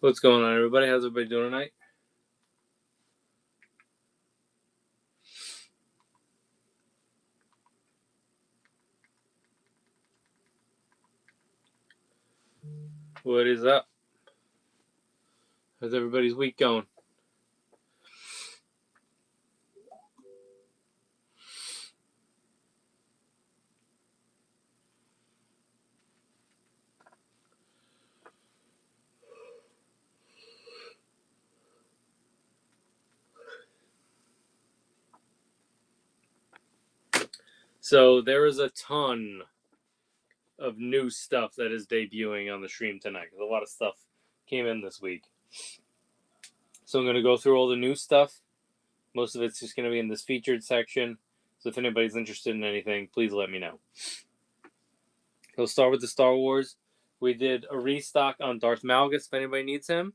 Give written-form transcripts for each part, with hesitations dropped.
What's going on, everybody? How's everybody doing tonight? What is up? How's everybody's week going? So there is a ton of new stuff that is debuting on the stream tonight. A lot of stuff came in this week. So I'm going to go through all the new stuff. Most of it's just going to be in this featured section. So if anybody's interested in anything, please let me know. We'll start with the Star Wars. We did a restock on Darth Malgus if anybody needs him.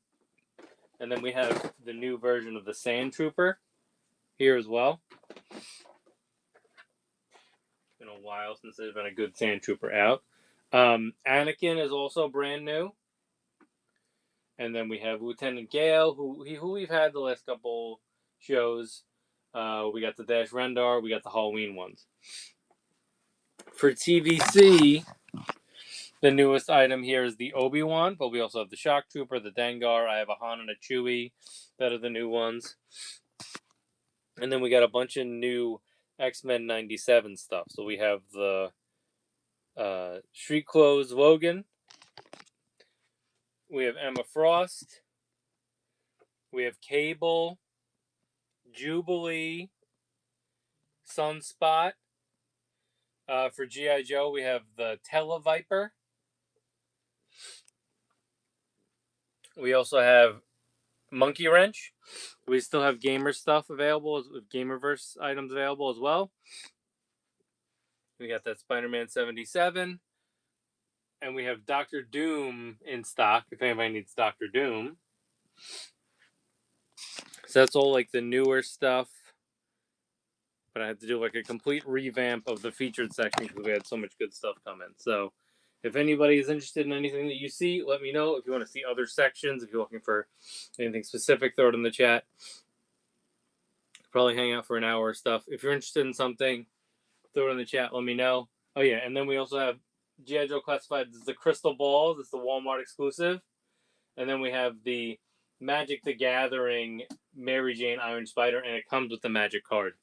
And then we have the new version of the Sand Trooper here as well. It's been a while since there's been a good Sand Trooper out. Anakin is also brand new. And then we have Lieutenant Gale, who we've had the last couple shows. We got the Dash Rendar. We got the Halloween ones. For TVC, the newest item here is the Obi-Wan, but we also have the Shock Trooper, the Dengar. I have a Han and a Chewie that are the new ones. And then we got a bunch of new X-Men 97 stuff. So we have the Street Clothes Logan. We have Emma Frost. We have Cable, Jubilee, Sunspot. For G.I. Joe, we have the Televiper. We also have Monkey Wrench. We still have Gamer stuff available, Gamerverse items available as well. We got that Spider-Man 77. And we have Dr. Doom in stock, if anybody needs Dr. Doom. So that's all like the newer stuff. But I had to do like a complete revamp of the featured section because we had so much good stuff coming. So if anybody is interested in anything that you see, let me know. If you want to see other sections, if you're looking for anything specific, throw it in the chat. Probably hang out for an hour or stuff. If you're interested in something, throw it in the chat. Let me know. Oh, yeah. And then we also have G.I. Joe Classified. This is the Crystal Balls. It's the Walmart exclusive. And then we have the Magic the Gathering Mary Jane Iron Spider, and it comes with the Magic card.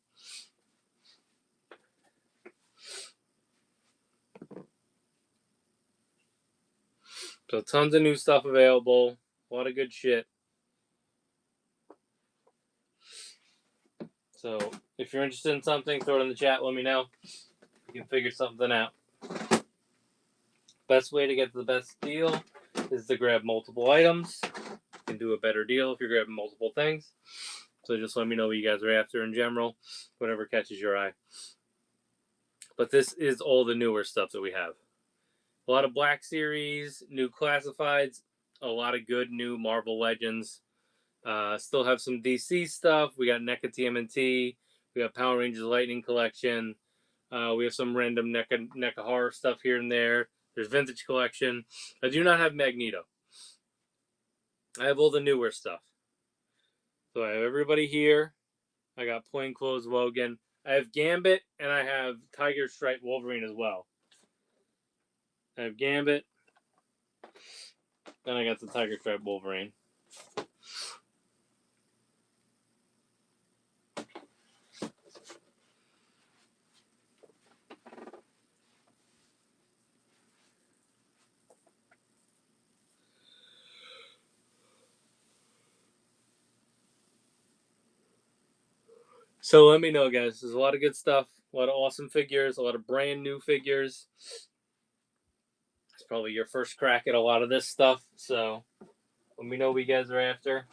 So tons of new stuff available. A lot of good shit. So if you're interested in something, throw it in the chat. Let me know. We can figure something out. Best way to get the best deal is to grab multiple items. You can do a better deal if you're grabbing multiple things. So just let me know what you guys are after in general. Whatever catches your eye. But this is all the newer stuff that we have. A lot of Black Series, new Classifieds, a lot of good new Marvel Legends. Still have some DC stuff. We got NECA TMNT. We got Power Rangers Lightning Collection. We have some random NECA horror stuff here and there. There's Vintage Collection. I do not have Magneto. I have all the newer stuff. So I have everybody here. I got Plainclothes Logan. I have Gambit, and I have Tiger Stripe Wolverine as well. I have Gambit. Then I got the Tiger Stripe Wolverine. So let me know, guys. There's a lot of good stuff. A lot of awesome figures. A lot of brand new figures. It's probably your first crack at a lot of this stuff. So let me know what you guys are after.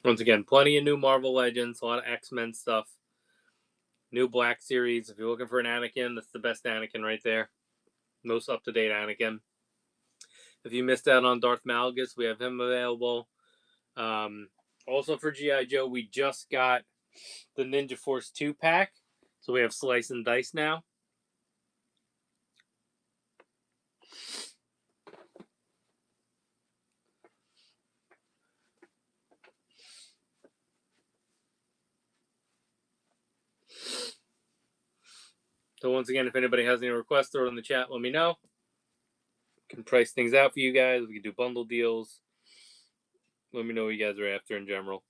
Once again, plenty of new Marvel Legends, a lot of X-Men stuff. New Black Series. If you're looking for an Anakin, that's the best Anakin right there. Most up-to-date Anakin. If you missed out on Darth Malgus, we have him available. Also for G.I. Joe, we just got the Ninja Force 2-pack. So we have Slice and Dice now. So once again, if anybody has any requests, throw it in the chat. Let me know. Can price things out for you guys. We can do bundle deals. Let me know what you guys are after in general.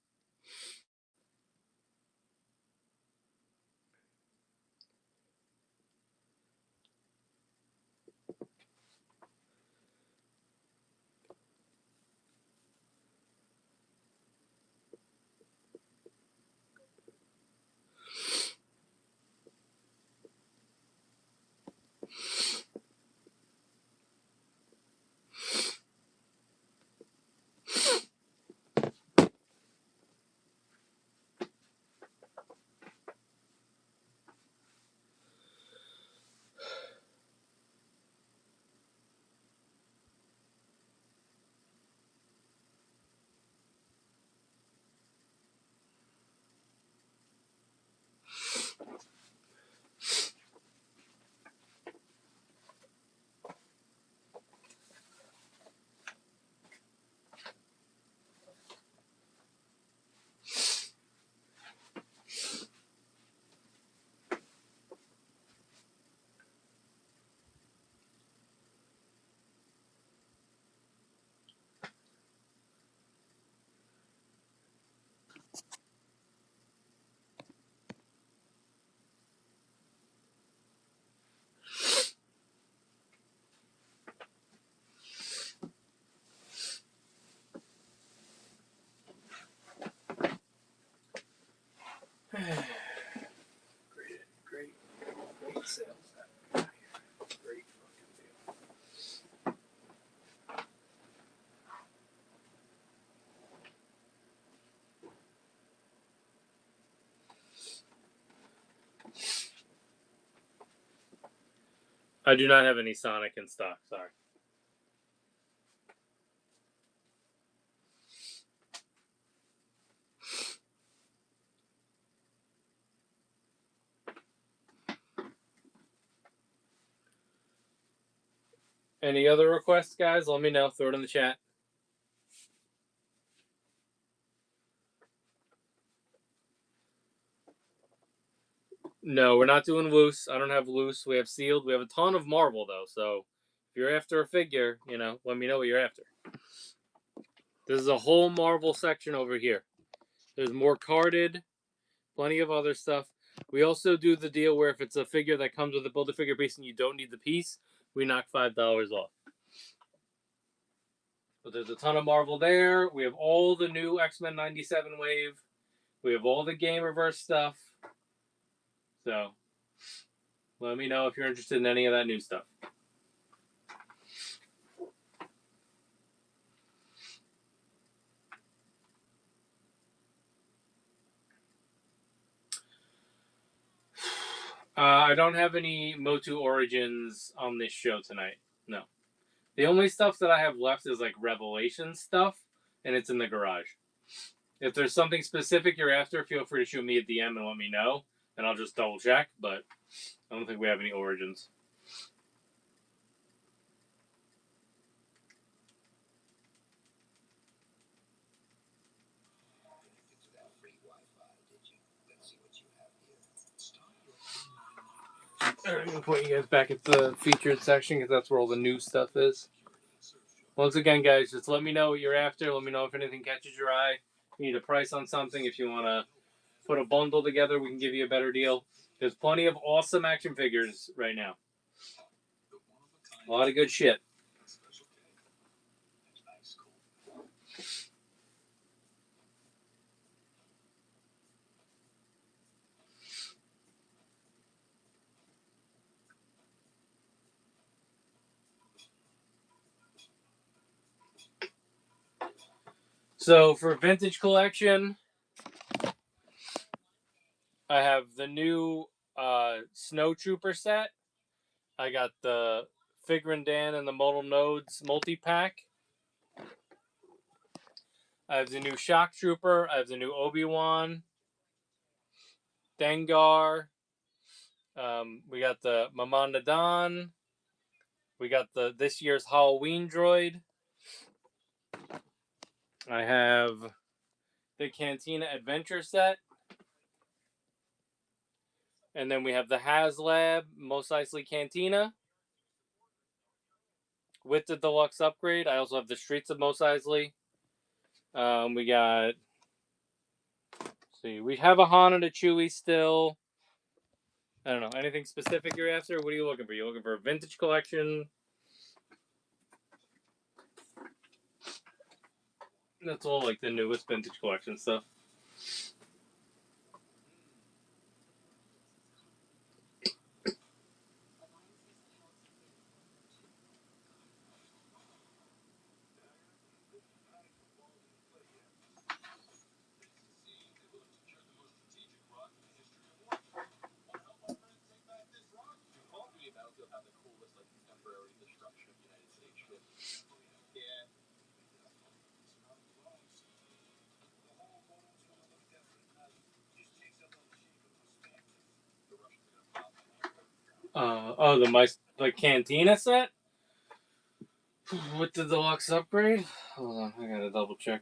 Great sales. Great fucking deal. I do not have any Sonic in stock. Sorry. Any other requests, guys? Let me know. Throw it in the chat. No, we're not doing loose. I don't have loose. We have sealed. We have a ton of Marvel, though. So if you're after a figure, let me know what you're after. This is a whole Marvel section over here. There's more carded, plenty of other stuff. We also do the deal where if it's a figure that comes with a Build-A-Figure piece and you don't need the piece, we knock $5 off. But there's a ton of Marvel there. We have all the new X-Men 97 wave. We have all the Game Reverse stuff. So let me know if you're interested in any of that new stuff. I don't have any Motu Origins on this show tonight. No. The only stuff that I have left is like Revelation stuff, and it's in the garage. If there's something specific you're after, feel free to shoot me a DM and let me know, and I'll just double check, but I don't think we have any Origins. I'm going to put you guys back at the featured section because that's where all the new stuff is. Once again, guys, just let me know what you're after. Let me know if anything catches your eye. If you need a price on something. If you want to put a bundle together, we can give you a better deal. There's plenty of awesome action figures right now. A lot of good shit. So for vintage collection, I have the new Snow Trooper set. I got the Figrin Dan and the Modal Nodes multi-pack. I have the new Shock Trooper. I have the new Obi-Wan. Dengar. We got the Mamandadan. We got the this year's Halloween droid. I have the Cantina Adventure set. And then we have the HasLab Mos Eisley Cantina with the deluxe upgrade. I also have the Streets of Mos Eisley. We got, we have a Han and a Chewie still. I don't know. Anything specific you're after? What are you looking for? You looking for a vintage collection? That's all like the newest vintage collection stuff. The Cantina set with the deluxe upgrade. Hold on, I gotta double check.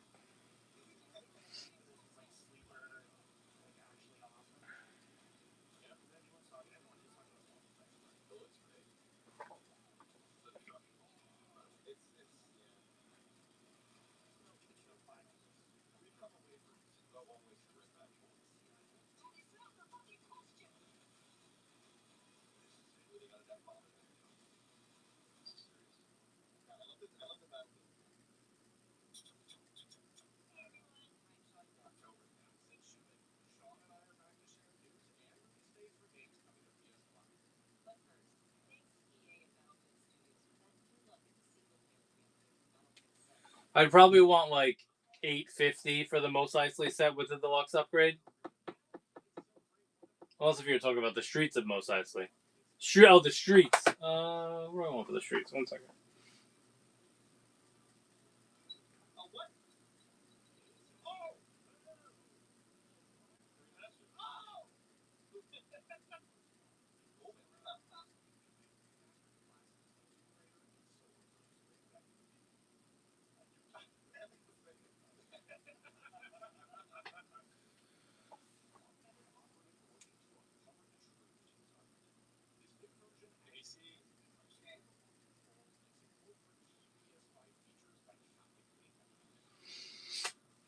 I'd probably want like $850 for the Mos Eisley set with the deluxe upgrade. Also, if you're talking about the Streets of Mos Eisley. The Streets. Where do I want for the Streets? 1 second.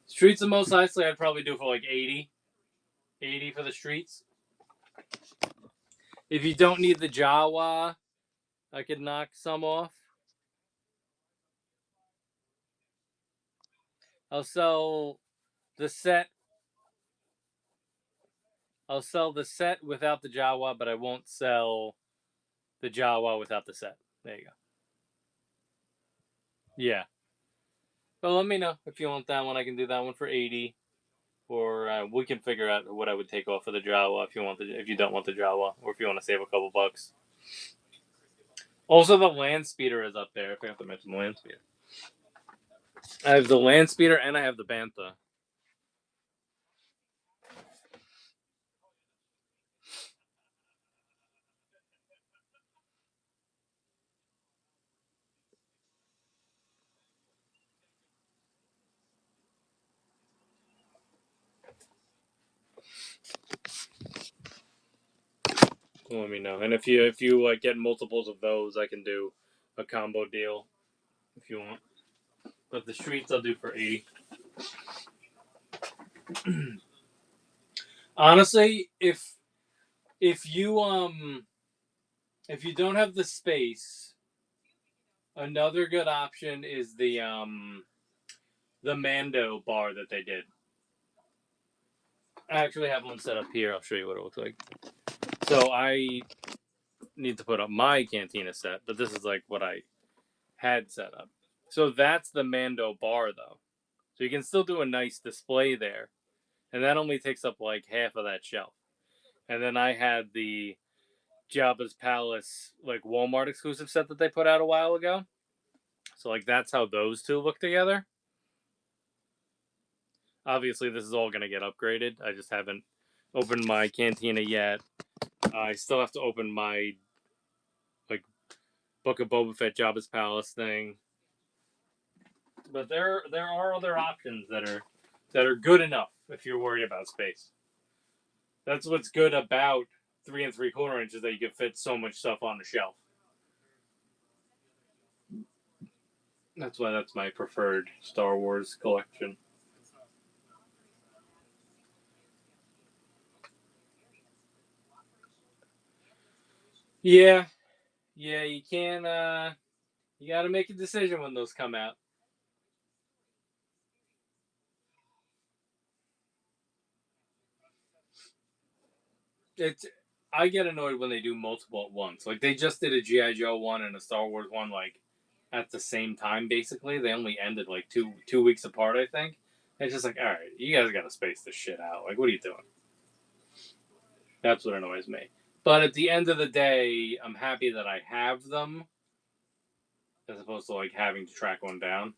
Streets of Mos Eisley, I'd probably do for like 80. 80 for the Streets. If you don't need the Jawa, I could knock some off. I'll sell the set. I'll sell the set without the Jawa, but I won't sell the Jawa without the set. There you go. Yeah. But let me know if you want that one. I can do that one for 80. Or we can figure out what I would take off for the Jawa if you don't want the Jawa, or if you want to save a couple bucks. Also, the Land Speeder is up there. I forgot to mention the Land Speeder. I have the Land Speeder and I have the Bantha. Let me know. And if you like get multiples of those, I can do a combo deal if you want. But the Streets I'll do for 80. Honestly, if you don't have the space, another good option is the Mando bar that they did. I actually have one set up here. I'll show you what it looks like. So I need to put up my Cantina set, but this is like what I had set up. So that's the Mando bar, though. So you can still do a nice display there. And that only takes up like half of that shelf. And then I had the Jabba's Palace like Walmart exclusive set that they put out a while ago. So like that's how those two look together. Obviously, this is all going to get upgraded. I just haven't opened my Cantina yet. I still have to open my like Book of Boba Fett Jabba's Palace thing. But there are other options that are good enough if you're worried about space. That's what's good about 3 3/4 inches, that you can fit so much stuff on the shelf. That's why that's my preferred Star Wars collection. Yeah, yeah, you can. You got to make a decision when those come out. It's I get annoyed when they do multiple at once. Like they just did a GI Joe one and a Star Wars one, like at the same time. Basically, they only ended like two weeks apart, I think. It's just like, all right, you guys got to space this shit out. Like, what are you doing? That's what annoys me. But at the end of the day, I'm happy that I have them, as opposed to like having to track one down.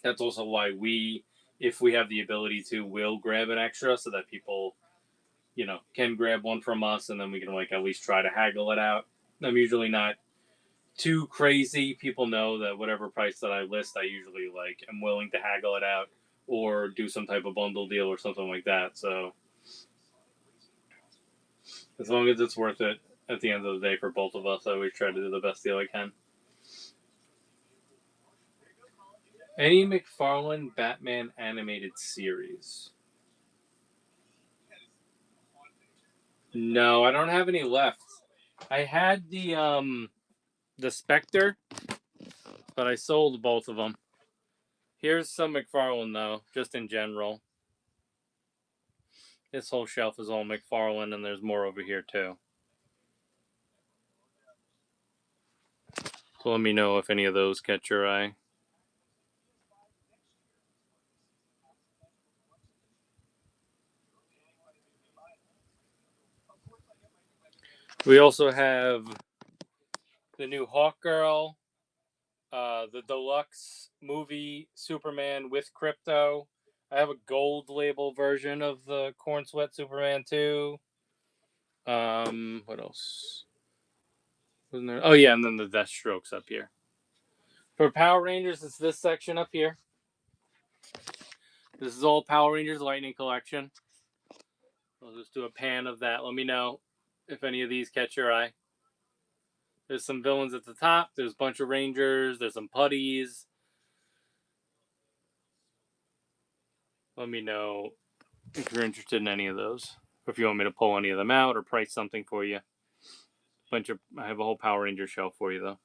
That's also why we, if we have the ability to, will grab an extra so that people, can grab one from us, and then we can like at least try to haggle it out. I'm usually not too crazy. People know that whatever price that I list, I usually like am willing to haggle it out or do some type of bundle deal or something like that. So as long as it's worth it at the end of the day for both of us, I always try to do the best deal I can. Any McFarlane Batman animated series? No, I don't have any left. I had the Spectre, but I sold both of them. Here's some McFarlane though, just in general. This whole shelf is all McFarlane, and there's more over here too. So let me know if any of those catch your eye. We also have the new Hawk Girl, the deluxe movie Superman with Crypto. I have a gold label version of the Corn Sweat Superman too. What else? Wasn't there? Oh yeah, and then the Deathstrokes up here. For Power Rangers, it's this section up here. This is all Power Rangers Lightning Collection. I'll just do a pan of that. Let me know if any of these catch your eye. There's some villains at the top. There's a bunch of Rangers. There's some putties. Let me know if you're interested in any of those. Or if you want me to pull any of them out or price something for you. I have a whole Power Ranger shelf for you though.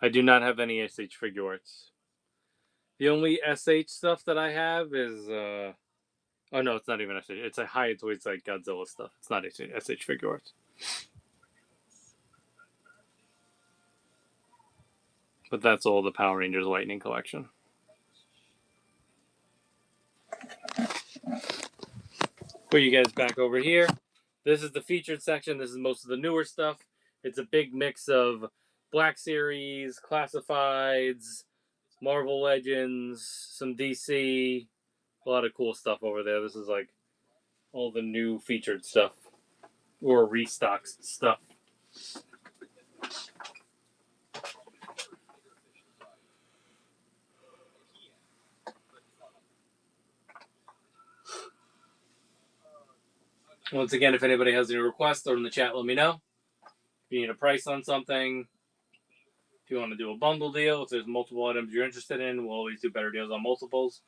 I do not have any SH figure arts. The only SH stuff that I have is oh no, it's not even SH. It's a high toys like Godzilla stuff. It's not SH figure arts. But that's all the Power Rangers Lightning collection. Put you guys back over here. This is the featured section. This is most of the newer stuff. It's a big mix of Black Series, Classifieds, Marvel Legends, some DC, a lot of cool stuff over there. This is like all the new featured stuff or restocks stuff. Once again, if anybody has any requests, throw in the chat. Let me know. If you need a price on something, if you want to do a bundle deal, if there's multiple items you're interested in, we'll always do better deals on multiples.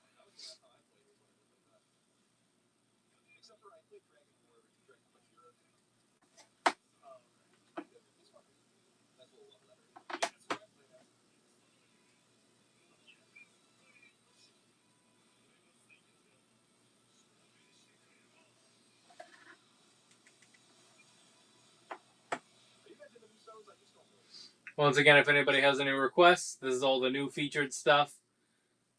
Once again, if anybody has any requests, this is all the new featured stuff.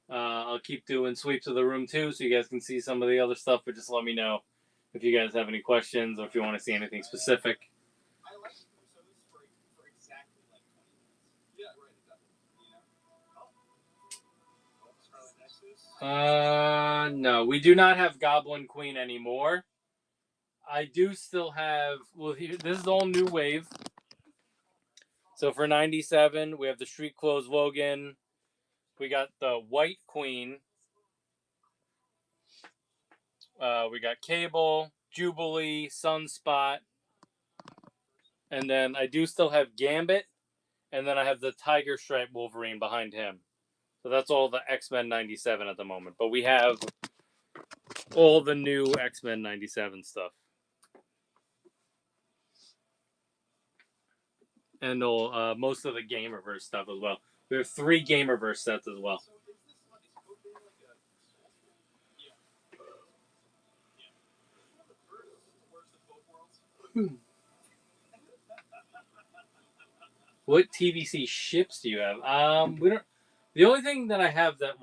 I'll keep doing sweeps of the room too, so you guys can see some of the other stuff. But just let me know if you guys have any questions or if you want to see anything specific. No, we do not have Goblin Queen anymore. I do still have. Well, here, this is all new wave. So for 97, we have the Street Clothes Logan. We got the White Queen. We got Cable, Jubilee, Sunspot, and then I do still have Gambit, and then I have the Tiger Stripe Wolverine behind him. So that's all the X-Men 97 at the moment. But we have all the new X-Men 97 stuff. And most of the Gamerverse stuff as well. We have 3 Gamerverse sets as well. What TVC ships do you have? We don't. The only thing that I have that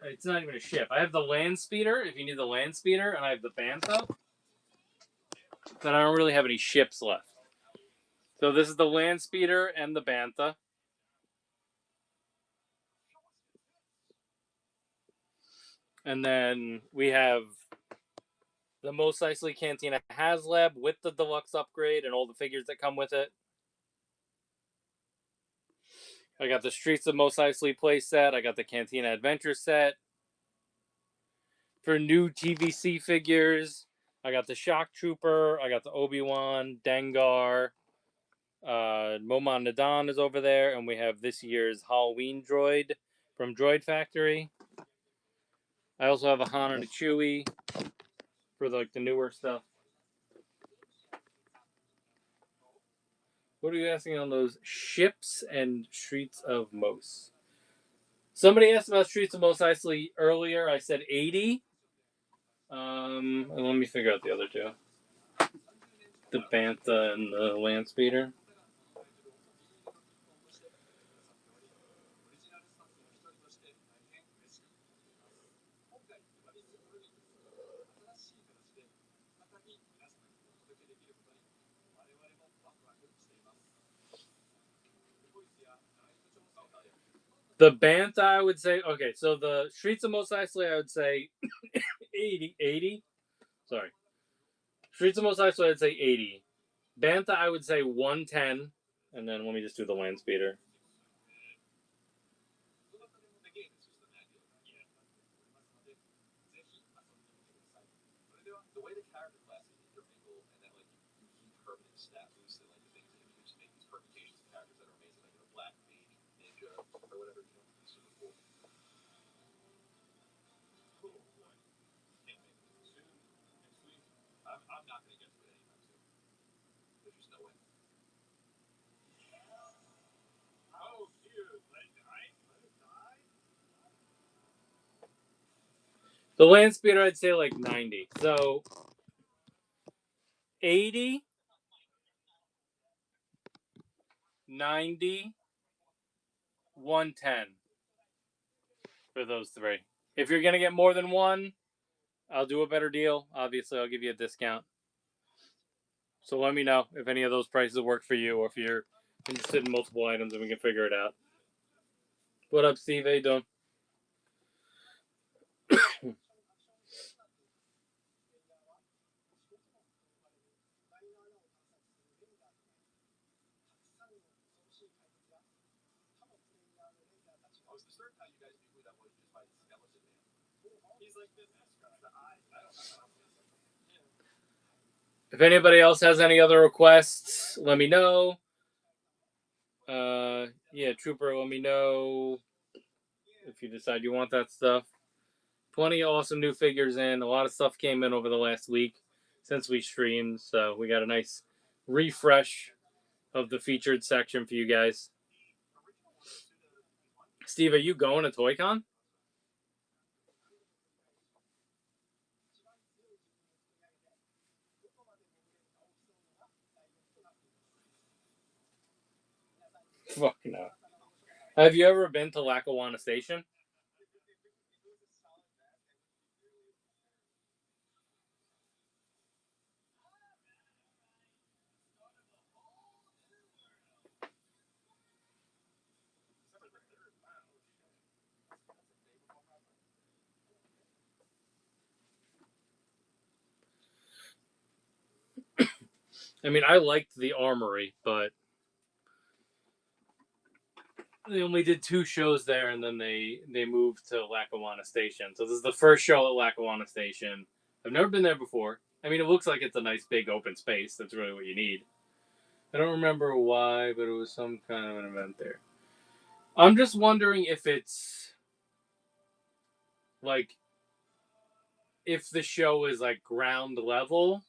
it's not even a ship. I have the Land Speeder, if you need the Land Speeder, and I have the Bantha. But I don't really have any ships left. So this is the Land Speeder and the Bantha. And then we have the Mos Eisley Cantina HasLab with the deluxe upgrade and all the figures that come with it. I got the Streets of Mos Eisley play set. I got the Cantina Adventure set. For new TVC figures, I got the Shock Trooper. I got the Obi-Wan, Dengar. Momon Nadan is over there. And we have this year's Halloween droid from Droid Factory. I also have a Han and a Chewie for the newer stuff. What are you asking on those ships and Streets of Mos? Somebody asked about Streets of Mos Eisley earlier. I said 80. And let me figure out the other two. The Bantha and the Land Speeder. The Bantha, I would say, okay, so the Streets of Mos Eisley, I would say 80. Sorry. Streets of Mos Eisley, I'd say 80. Bantha, I would say 110. And then let me just do the Land Speeder. The Land Speeder, I'd say like 90. So 80, 90, 110 for those 3. If you're going to get more than one, I'll do a better deal. Obviously, I'll give you a discount. So let me know if any of those prices work for you or if you're interested in multiple items and we can figure it out. What up, Steve? How you doing? If anybody else has any other requests, let me know. Yeah, Trooper, let me know if you decide you want that stuff. Plenty of awesome new figures in. A lot of stuff came in over the last week since we streamed, so we got a nice refresh of the featured section for you guys. Steve, are you going to ToyCon? Fuck no. Have you ever been to Lackawanna Station? I mean, I liked the Armory, but they only did 2 shows there, and then they moved to Lackawanna Station. So this is the first show at Lackawanna Station. I've never been there before. I mean, it looks like it's a nice big open space. That's really what you need. I don't remember why, but it was some kind of an event there. I'm just wondering if it's like if the show is like ground level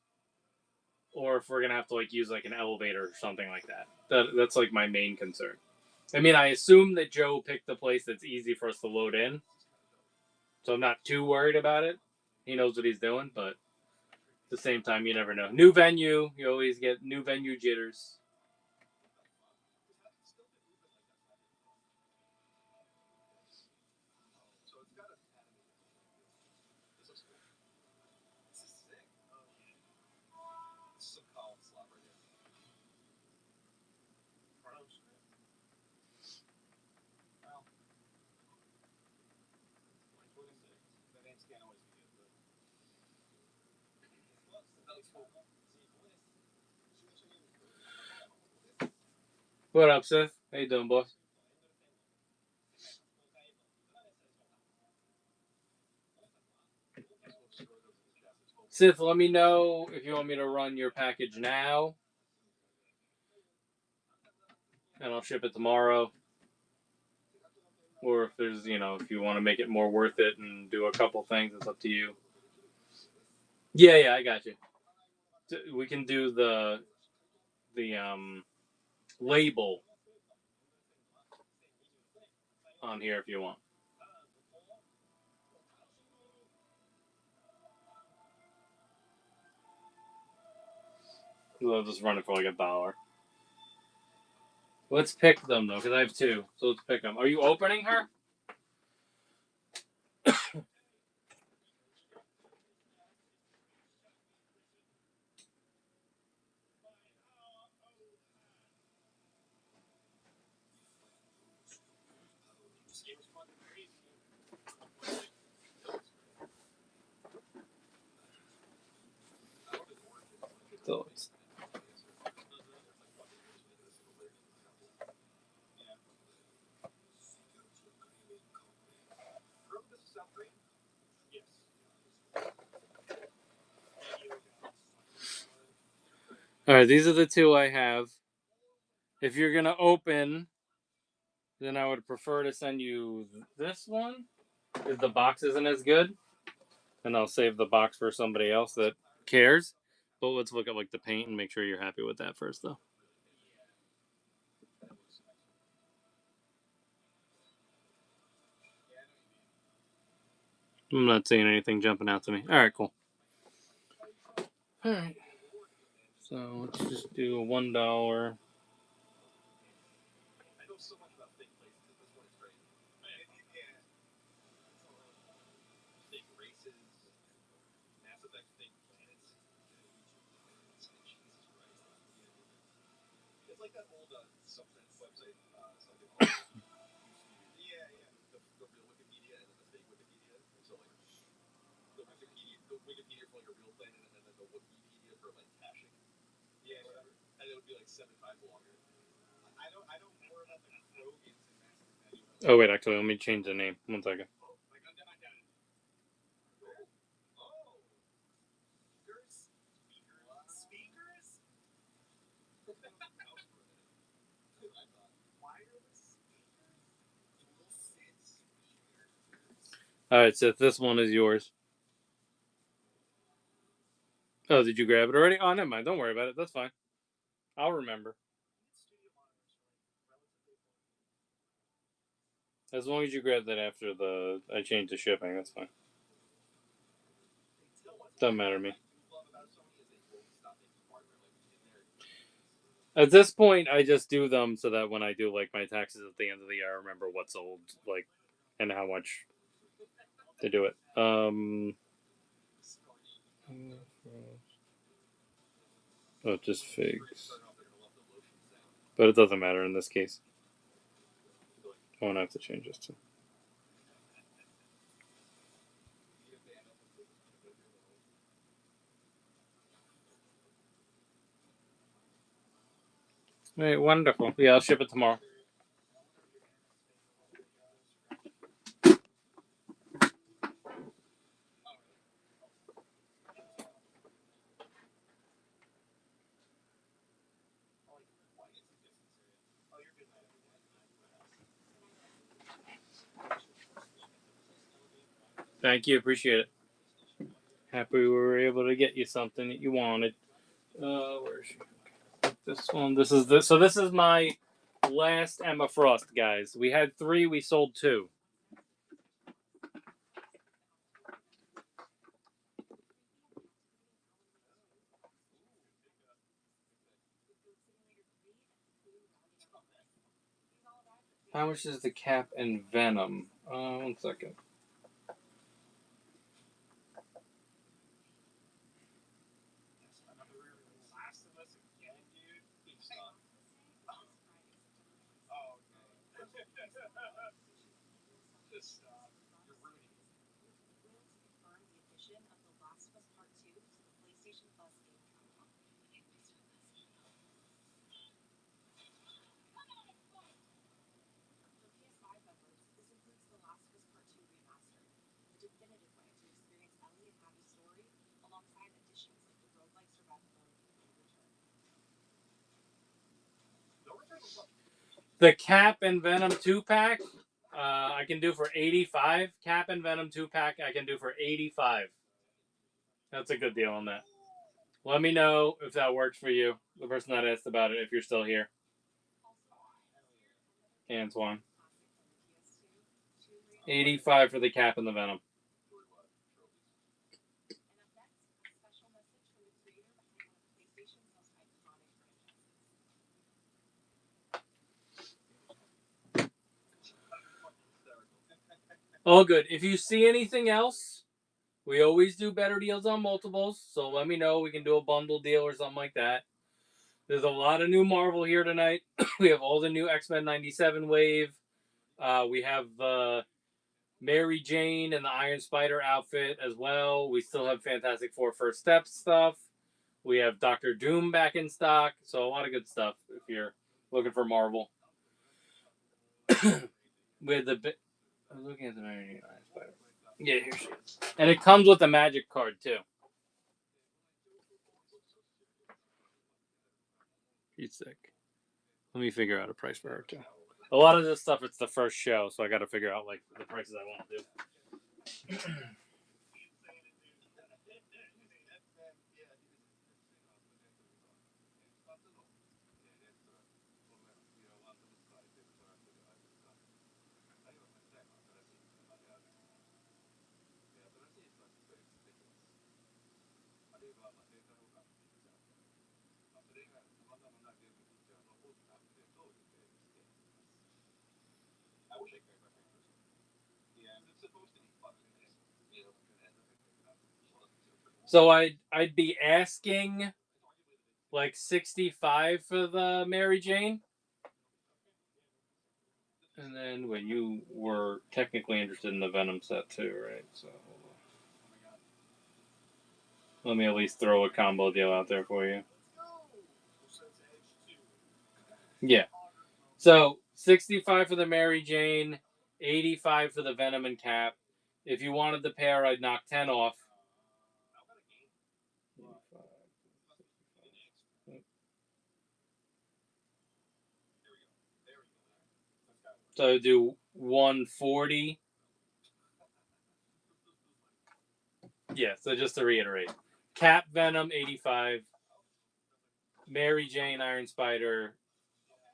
or if we're gonna have to like use like an elevator or something like that. That's like my main concern. I mean, I assume that Joe picked the place that's easy for us to load in, so I'm not too worried about it. He knows what he's doing, but at the same time, you never know. New venue, you always get new venue jitters. What up, Seth? How you doing, boss? Sith, let me know if you want me to run your package now, and I'll ship it tomorrow. Or if there's, if you want to make it more worth it and do a couple things, it's up to you. Yeah, I got you. We can do the label on here if you want. We'll just run it for like $1. Let's pick them though, because I have 2. So let's pick them. Are you opening her? So all right, these are the 2 I have. If you're gonna open, then I would prefer to send you this one, if the box isn't as good, and I'll save the box for somebody else that cares. But let's look at like the paint and make sure you're happy with that first, though. I'm not seeing anything jumping out to me. All right, cool. All right. So let's just do a $1. Oh wait, actually, let me change the name. 1 second. All right, so this one is yours. Oh, did you grab it already? Oh, never mind. Don't worry about it. That's fine. I'll remember. As long as you grab that after I change the shipping, that's fine. Doesn't matter to me. At this point, I just do them so that when I do like my taxes at the end of the year, I remember what's old, like, and how much to do it. Oh, just Figz, but it doesn't matter in this case. I won't have to change this to. All right, wonderful. Yeah, I'll ship it tomorrow. Thank you, appreciate it. Happy we were able to get you something that you wanted. Where is she? This one. This is this. So this is my last Emma Frost, guys. We had 3. We sold 2. How much is the Cap and Venom? 1 second. The Cap and Venom 2-pack, I can do for 85. Cap and Venom 2-pack, I can do for 85. That's a good deal on that. Let me know if that works for you. The person that asked about it, if you're still here. Antoine. 85 for the Cap and the Venom. All good. If you see anything else, we always do better deals on multiples. So let me know. We can do a bundle deal or something like that. There's a lot of new Marvel here tonight. We have all the new X-Men 97 wave. We have Mary Jane and the Iron Spider outfit as well. We still have Fantastic Four First Steps stuff. We have Doctor Doom back in stock. So a lot of good stuff if you're looking for Marvel. With the I'm looking at the Mary Jane Iron Spider. Yeah, here she is. And it comes with a magic card too. She's sick. Let me figure out a price for her too. A lot of this stuff, it's the first show, so I got to figure out like the prices I want to do. So I'd be asking like 65 for the Mary Jane. And then when you were technically interested in the Venom set too, right? So let me at least throw a combo deal out there for you. Yeah. So 65 for the Mary Jane, 85 for the Venom and Cap. If you wanted the pair, I'd knock 10 off. So do 140. Yeah, so just to reiterate. Cap Venom 85. Mary Jane Iron Spider.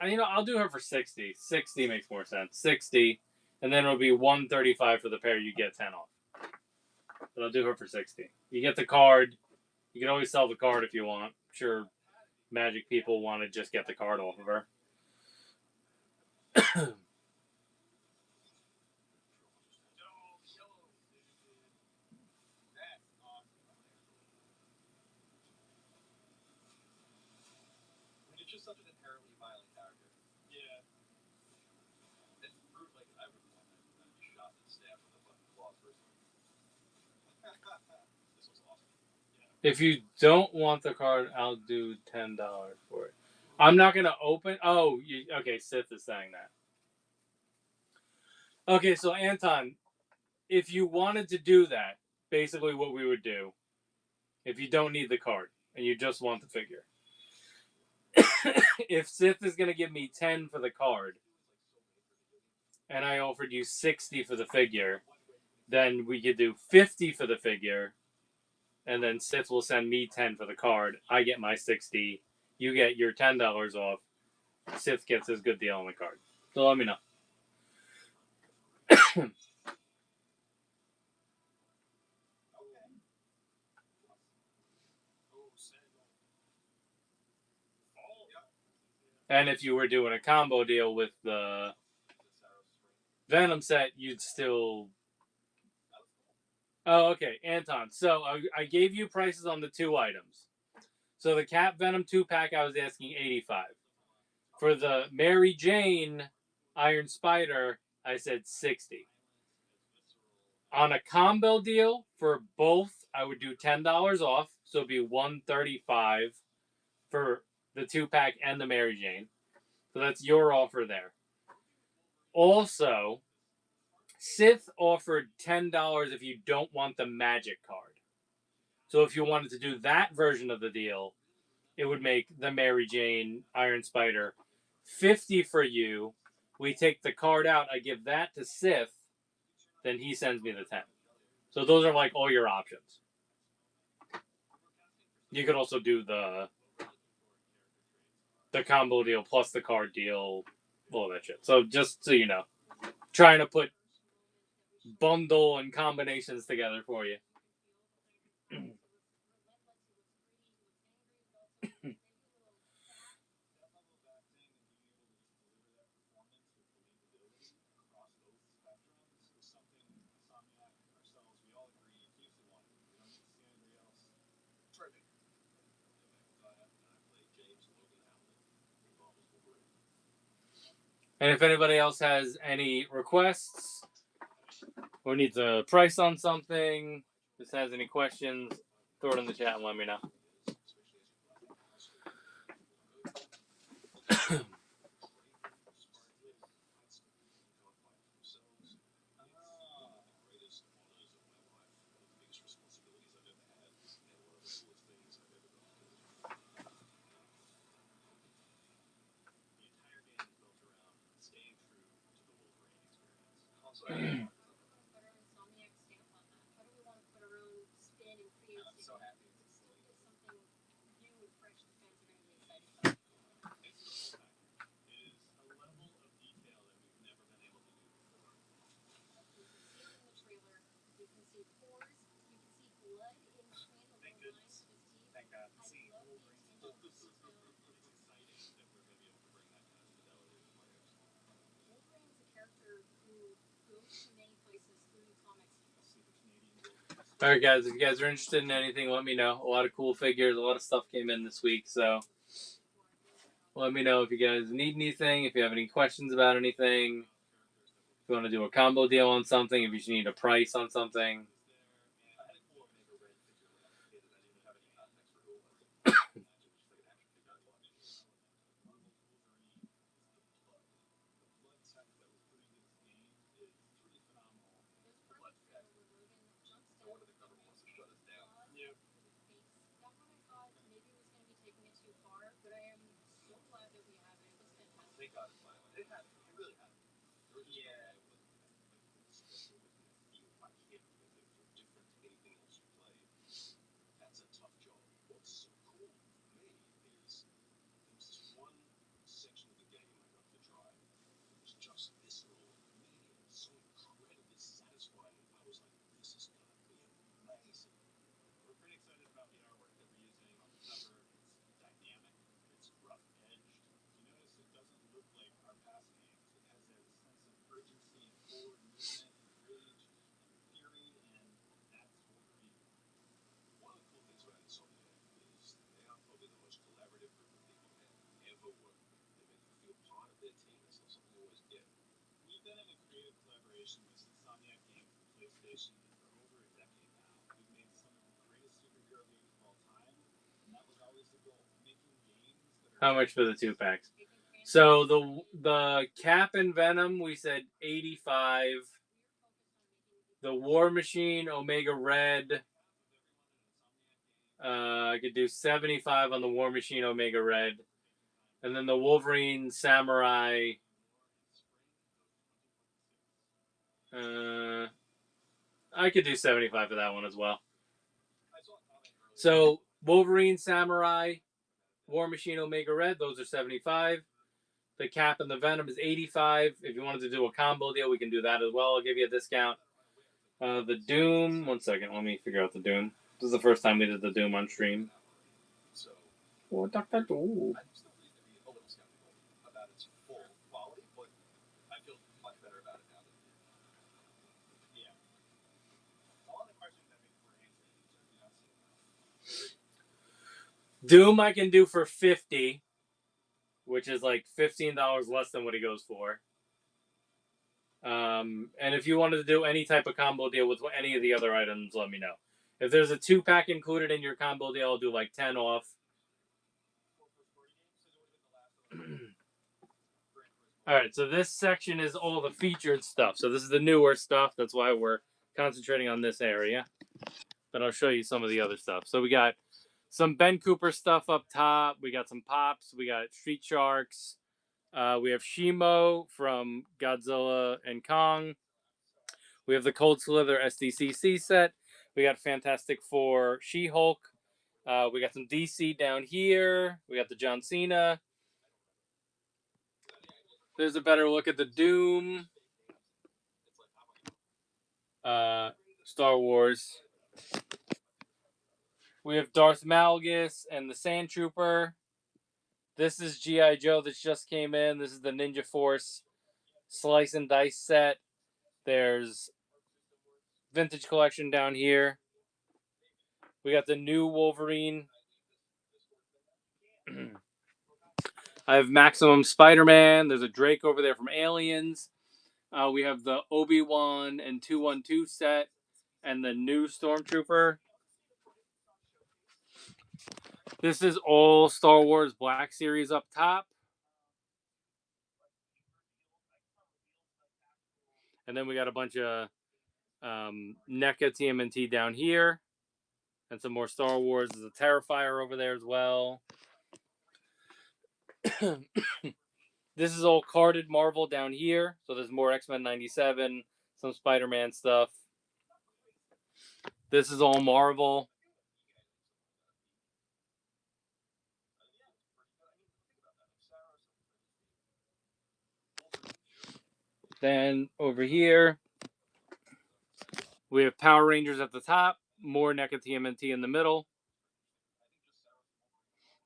I'll do her for 60. 60 makes more sense. 60. And then it'll be 135 for the pair. You get 10 off. But I'll do her for 60. You get the card. You can always sell the card if you want. Sure. Magic people want to just get the card off of her. If you don't want the card, I'll do $10 for it. I'm not gonna open. Oh, okay. Sith is saying that. Okay, so Anton, if you wanted to do that, basically what we would do, if you don't need the card and you just want the figure, if Sith is gonna give me 10 for the card, and I offered you 60 for the figure, then we could do 50 for the figure, and then Sith will send me 10 for the card. I get my 60. You get your $10 off. Sith gets his good deal on the card. So let me know. And if you were doing a combo deal with the Venom set, you'd still. Oh, okay, Anton. So I gave you prices on the two items. So the Cap Venom 2-pack, I was asking 85. For the Mary Jane Iron Spider, I said 60. On a combo deal for both, I would do $10 off, so it'd be $135 for the 2-pack and the Mary Jane. So that's your offer there. Also, Sith offered $10 if you don't want the magic card. So if you wanted to do that version of the deal, it would make the Mary Jane Iron Spider 50 for you. We take the card out, I give that to Sith, then he sends me the 10. So those are like all your options. You could also do the combo deal plus the card deal, all that shit. So just so you know, trying to put bundle and combinations together for you. And if anybody else has any requests or needs a price on something, just has any questions, throw it in the chat and let me know. All right, guys. If you guys are interested in anything, let me know. A lot of cool figures, a lot of stuff came in this week, so let me know if you guys need anything. If you have any questions about anything, if you want to do a combo deal on something, if you just need a price on something. How much for the 2-packs? So the Cap and Venom, we said 85. The War Machine Omega Red, I could do 75 on the War Machine Omega Red. And then the Wolverine Samurai, I could do 75 for that one as well. So Wolverine Samurai, War Machine Omega Red, those are 75. The Cap and the Venom is 85. If you wanted to do a combo deal, we can do that as well. I'll give you a discount. The Doom, one second, let me figure out the Doom. This is the first time we did the Doom on stream. Oh, Dr. Doom. Doom I can do for 50, which is like $15 less than what he goes for. And if you wanted to do any type of combo deal with any of the other items, let me know. If there's a 2-pack included in your combo deal, I'll do like 10 off. All right, so this section is all the featured stuff. So this is the newer stuff. That's why we're concentrating on this area. But I'll show you some of the other stuff. So we got some Ben Cooper stuff up top. We got some Pops. We got Street Sharks. We have Shimo from Godzilla and Kong. We have the Cold Slither SDCC set. We got Fantastic Four She-Hulk. We got some DC down here. We got the John Cena. There's a better look at the Doom. Star Wars. We have Darth Malgus and the Sand Trooper. This is G.I. Joe that just came in. This is the Ninja Force Slice and Dice set. There's Vintage Collection down here. We got the new Wolverine. I have Maximum Spider-Man. There's a Drake over there from Aliens. We have the Obi-Wan and 212 set and the new Stormtrooper. This is all Star Wars Black Series up top. And then we got a bunch of NECA TMNT down here. And some more Star Wars. There's a Terrifier over there as well. This is all carded Marvel down here. So there's more X-Men 97, some Spider-Man stuff. This is all Marvel. Then over here, we have Power Rangers at the top, more NECA TMNT in the middle.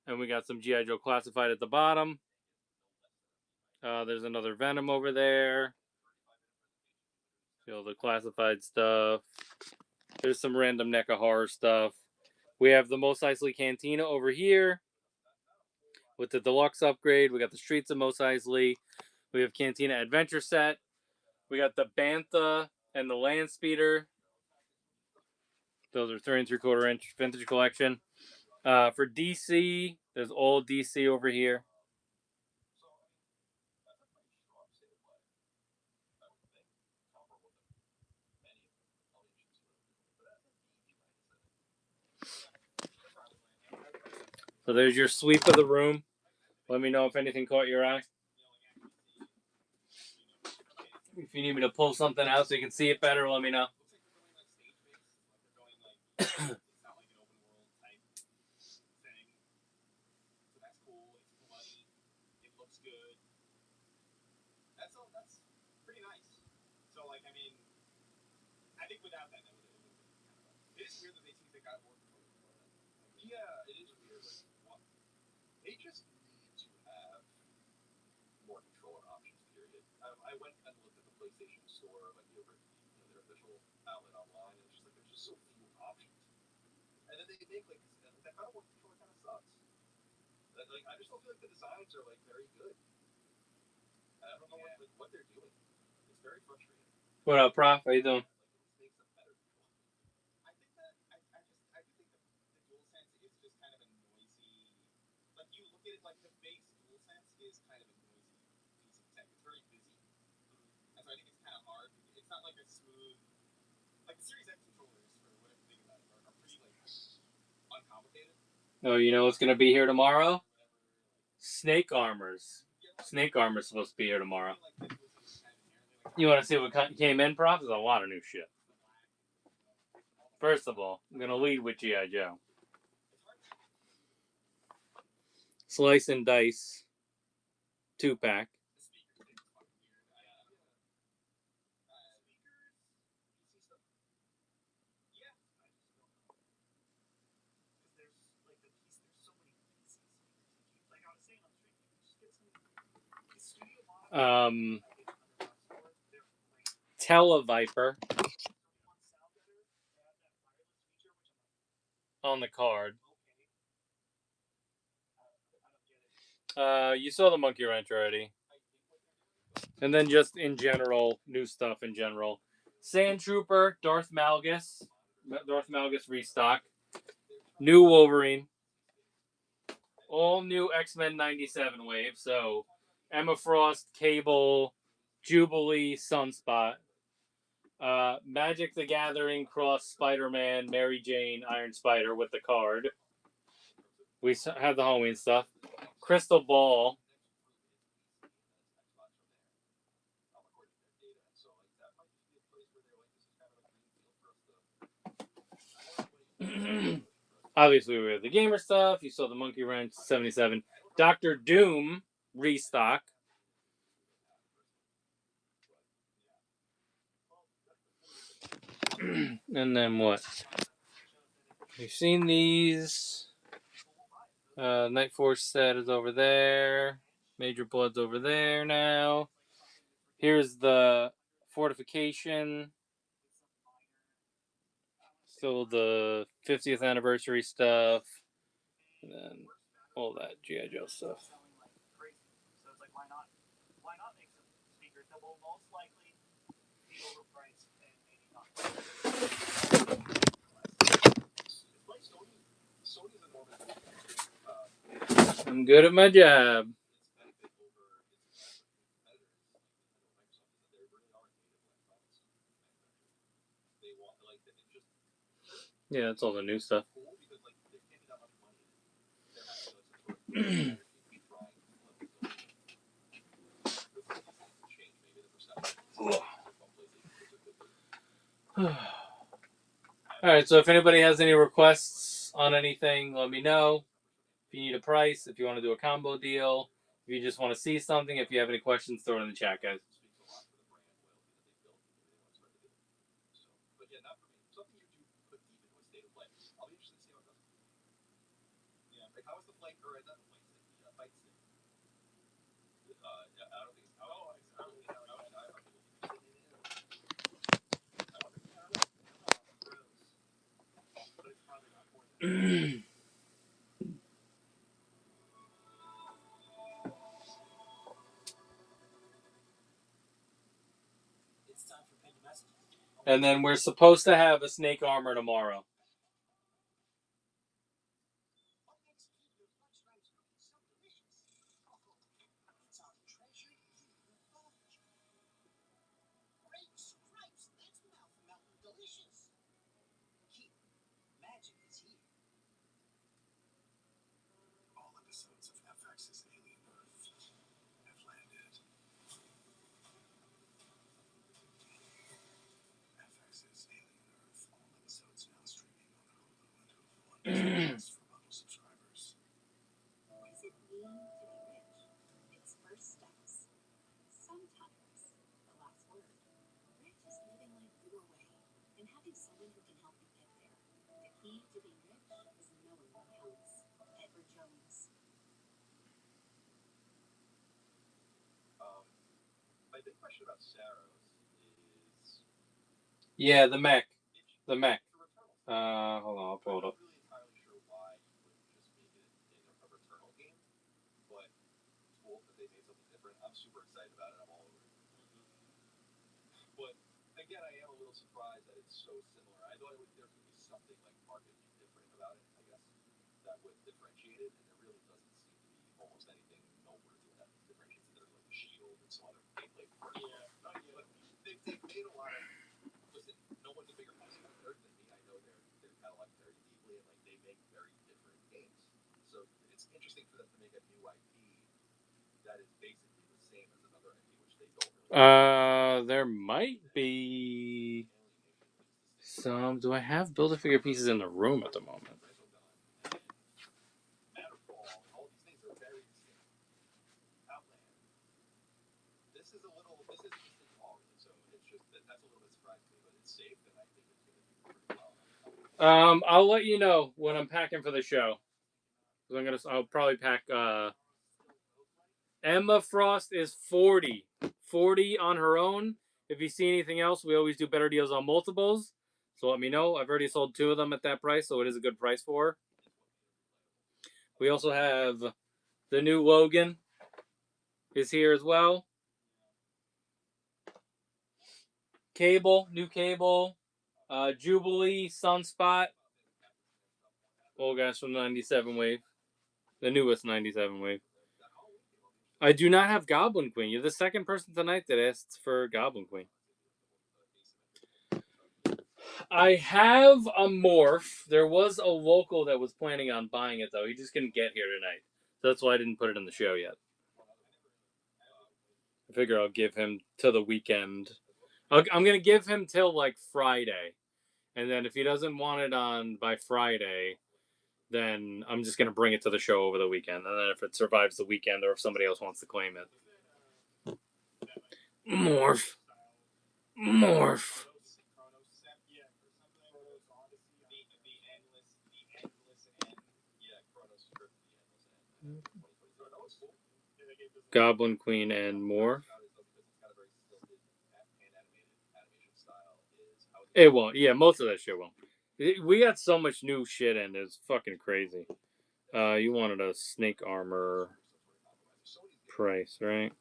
And we got some G.I. Joe Classified at the bottom. There's another Venom over there. The classified stuff. There's some random NECA horror stuff. We have the Mos Eisley Cantina over here with the deluxe upgrade. We got the Streets of Mos Eisley. We have Cantina Adventure set. We got the Bantha and the Land Speeder. Those are 3 3/4 inch Vintage Collection. For DC, there's all DC over here. So there's your sweep of the room. Let me know if anything caught your eye. If you need me to pull something out so you can see it better, let me know. What up, Prof? How you doing? Oh, you know what's gonna be here tomorrow? Snake armors. Snake armor's supposed to be here tomorrow. You want to see what came in, Prof? There's a lot of new shit. First of all, I'm gonna lead with GI Joe. Slice and dice, 2-pack. Televiper on the card. You saw the monkey wrench already. And then just in general, new stuff in general. Sand Trooper, Darth Malgus restock. New Wolverine. All new X-Men 97 wave. So Emma Frost, Cable, Jubilee, Sunspot. Magic the Gathering, Cross, Spider-Man, Mary Jane, Iron Spider with the card. We have the Halloween stuff. Crystal Ball. Obviously, we have the gamer stuff. You saw the Monkey Wrench 77. Doctor Doom restock. And then what? We've seen these. Night Force set is over there. Major Blood's over there now. Here's the Fortification. Still the 50th anniversary stuff. And then all that G.I. Joe stuff. I'm good at my job. Yeah, that's all the new stuff. Alright, so if anybody has any requests on anything, let me know. If you need a price, if you want to do a combo deal, if you just want to see something, if you have any questions, throw it in the chat, guys. And then we're supposed to have a snake armor tomorrow. Yeah, the mech. The mech. Hold on, I'll pull it up. There might be some. Do I have Build-A-Figure pieces in the room at the moment? I'll let you know when I'm packing for the show. I'll probably pack. Emma Frost is 40 on her own. If you see anything else, we always do better deals on multiples. So let me know. I've already sold 2 of them at that price, so it is a good price for her. We also have the new Logan is here as well. New Cable, Jubilee, Sunspot. Old guys from the 97 wave. The newest 97 wave. I do not have Goblin Queen. You're the second person tonight that asked for Goblin Queen. I have a morph. There was a local that was planning on buying it, though. He just couldn't get here tonight. So that's why I didn't put it in the show yet. I figure I'll give him till the weekend. I'm going to give him till like Friday. And then if he doesn't want it on by Friday, then I'm just going to bring it to the show over the weekend. And then if it survives the weekend or if somebody else wants to claim it. Morph. Goblin Queen and Morph. It won't. Yeah, most of that shit won't. We got so much new shit in. It's fucking crazy. You wanted a snake armor price, right?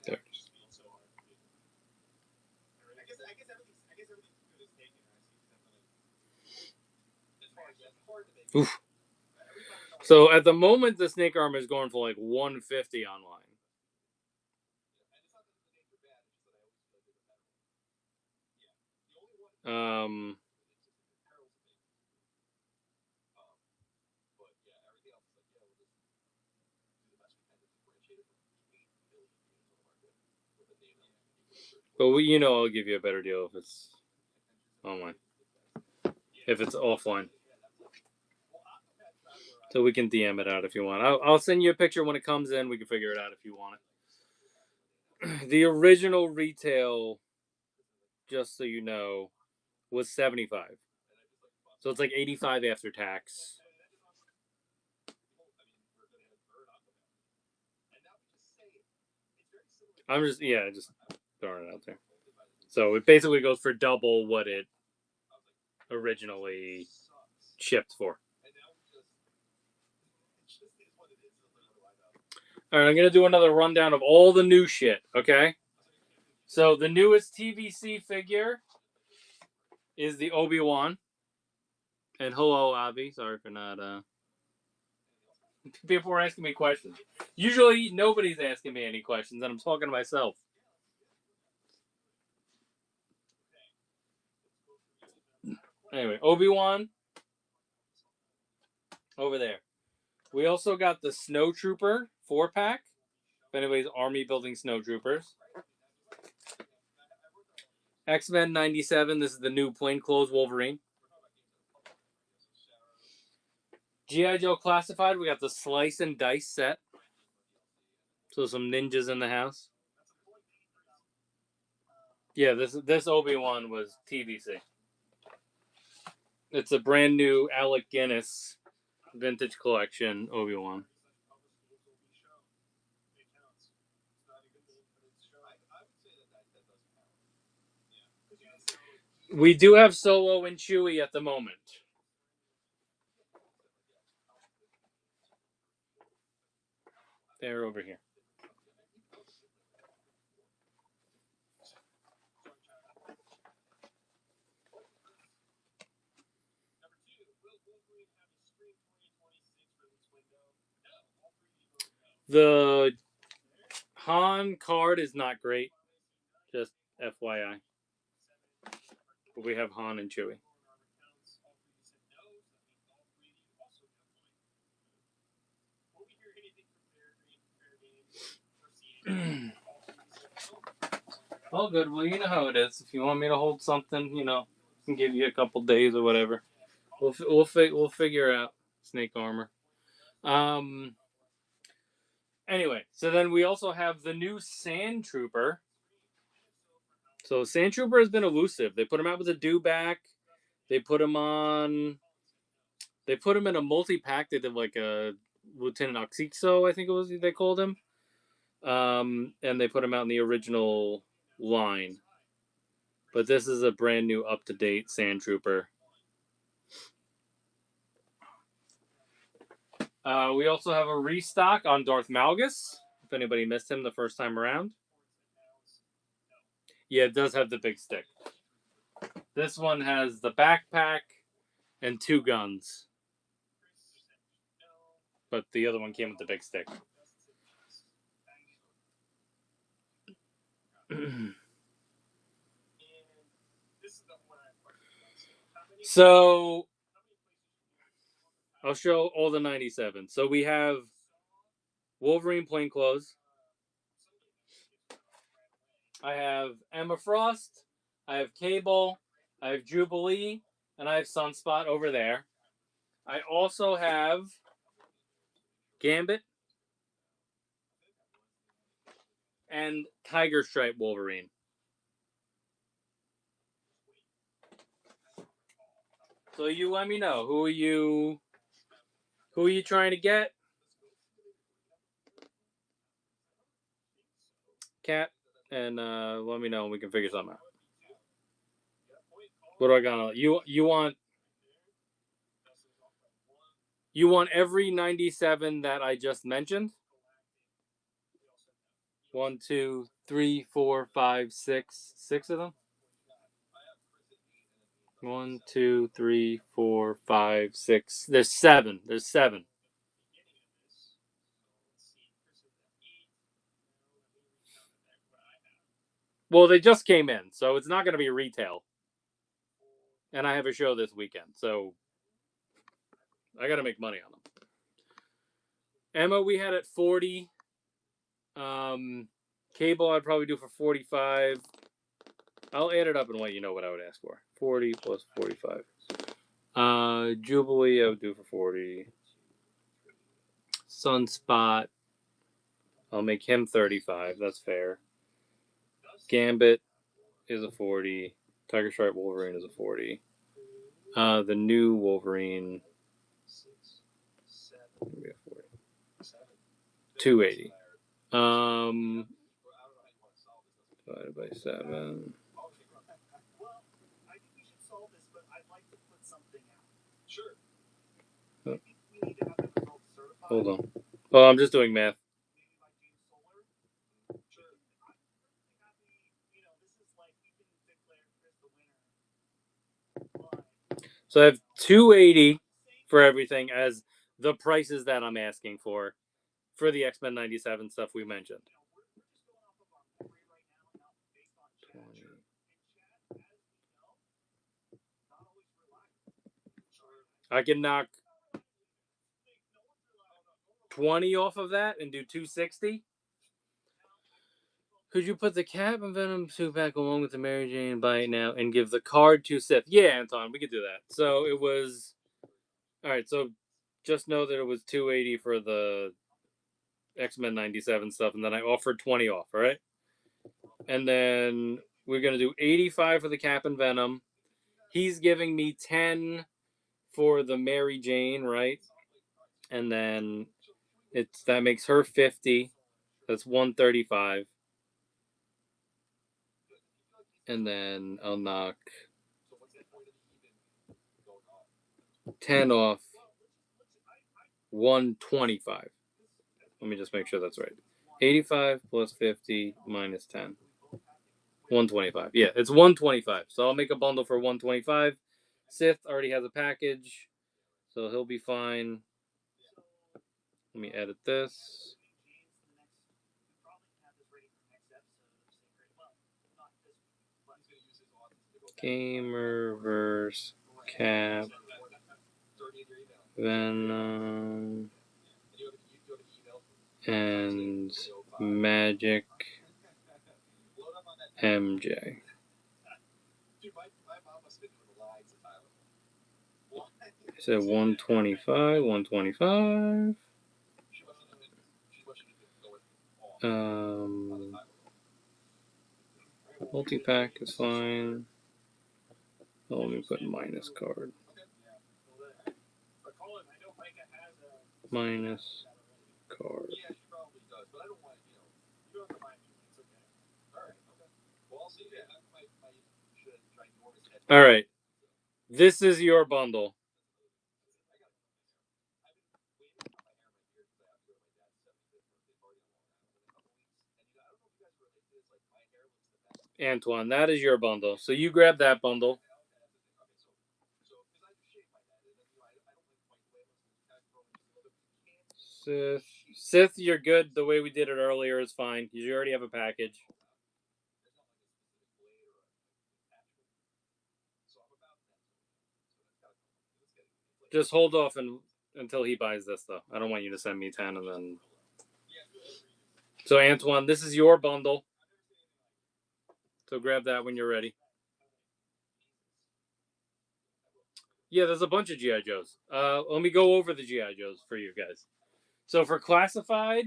There. Oof. So at the moment, the snake armor is going for like 150 online. But I'll give you a better deal if it's online. If it's offline. So we can DM it out if you want. I'll send you a picture when it comes in. We can figure it out if you want it. The original retail, just so you know, was 75. So it's like 85 after tax. I'm just throwing it out there. So it basically goes for double what it originally shipped for. All right, I'm going to do another rundown of all the new shit, okay? So the newest TVC figure is the Obi-Wan. And hello, Avi. Sorry for not... People were asking me questions. Usually, nobody's asking me any questions, and I'm talking to myself. Anyway, Obi-Wan. Over there. We also got the Snow Trooper 4-pack. If anybody's army building Snow Troopers. X-Men 97. This is the new plainclothes Wolverine. G.I. Joe Classified. We got the Slice and Dice set. So some ninjas in the house. Yeah, this Obi-Wan was TVC. It's a brand new Alec Guinness vintage collection Obi-Wan. We do have Solo and Chewie at the moment. They're over here. The Han card is not great. Just FYI. But we have Han and Chewie. All good. Well, you know how it is. If you want me to hold something, I can give you a couple days or whatever. We'll figure out snake armor. Anyway, so then we also have the new Sand Trooper. So Sand Trooper has been elusive. They put him out with a dewback. They put him on. They put him in a multi-pack. They did like a Lieutenant Oxixo, I think it was they called him. And they put him out in the original line. But this is a brand new, up-to-date Sand Trooper. We also have a restock on Darth Malgus, if anybody missed him the first time around. Yeah, it does have the big stick. This one has the backpack and 2 guns. But the other one came with the big stick. So, I'll show all the 97. So we have Wolverine plainclothes. I have Emma Frost. I have Cable. I have Jubilee. And I have Sunspot over there. I also have Gambit and Tiger Stripe Wolverine. So you let me know. Who are you trying to get? Cat, and let me know and we can figure something out. What do I got? You want every 97 that I just mentioned? 1, 2, 3, 4, 5, 6. 6 of them? 1, 2, 3, 4, 5, 6. There's 7. There's 7. Well, they just came in, so it's not going to be retail. And I have a show this weekend, so I got to make money on them. Emma, we had at 40. Cable, I'd probably do for 45. I'll add it up and let you know what I would ask for. 40 plus 45. Jubilee, I would do for 40. Sunspot, I'll make him 35. That's fair. Gambit is a 40. Tiger Stripe Wolverine is a 40. The new Wolverine, 280. Divided by 7. Oh. Hold on. Oh, I'm just doing math. So I have 280 for everything as the prices that I'm asking for the X-Men 97 stuff we mentioned. I can knock 20 off of that and do 260. Could you put the Cap and Venom suit back along with the Mary Jane bite now and give the card to Sith? Yeah, Anton, we could do that. So it was... Alright, so just know that it was 280 for the X-Men 97 stuff, and then I offered 20 off, alright? And then we're going to do 85 for the Cap and Venom. He's giving me 10 for the Mary Jane, right? And then that makes her 50. That's 135. And then I'll knock 10 off 125. Let me just make sure that's right. 85 plus 50 minus 10. 125. Yeah, it's 125. So I'll make a bundle for 125. Sith already has a package, so he'll be fine. Let me edit this. Gamer versus Cap. Venom. And Magic MJ. I said 125, 125. Multi-pack is fine. Oh, let me put minus card. Minus card. All right. This is your bundle. Antoine, that is your bundle. So you grab that bundle. Sith, you're good. The way we did it earlier is fine because you already have a package. Just hold off until he buys this, though. I don't want you to send me 10 and then. So, Antoine, this is your bundle. So grab that when you're ready. Yeah, there's a bunch of G.I. Joes. Let me go over the G.I. Joes for you guys. So for classified,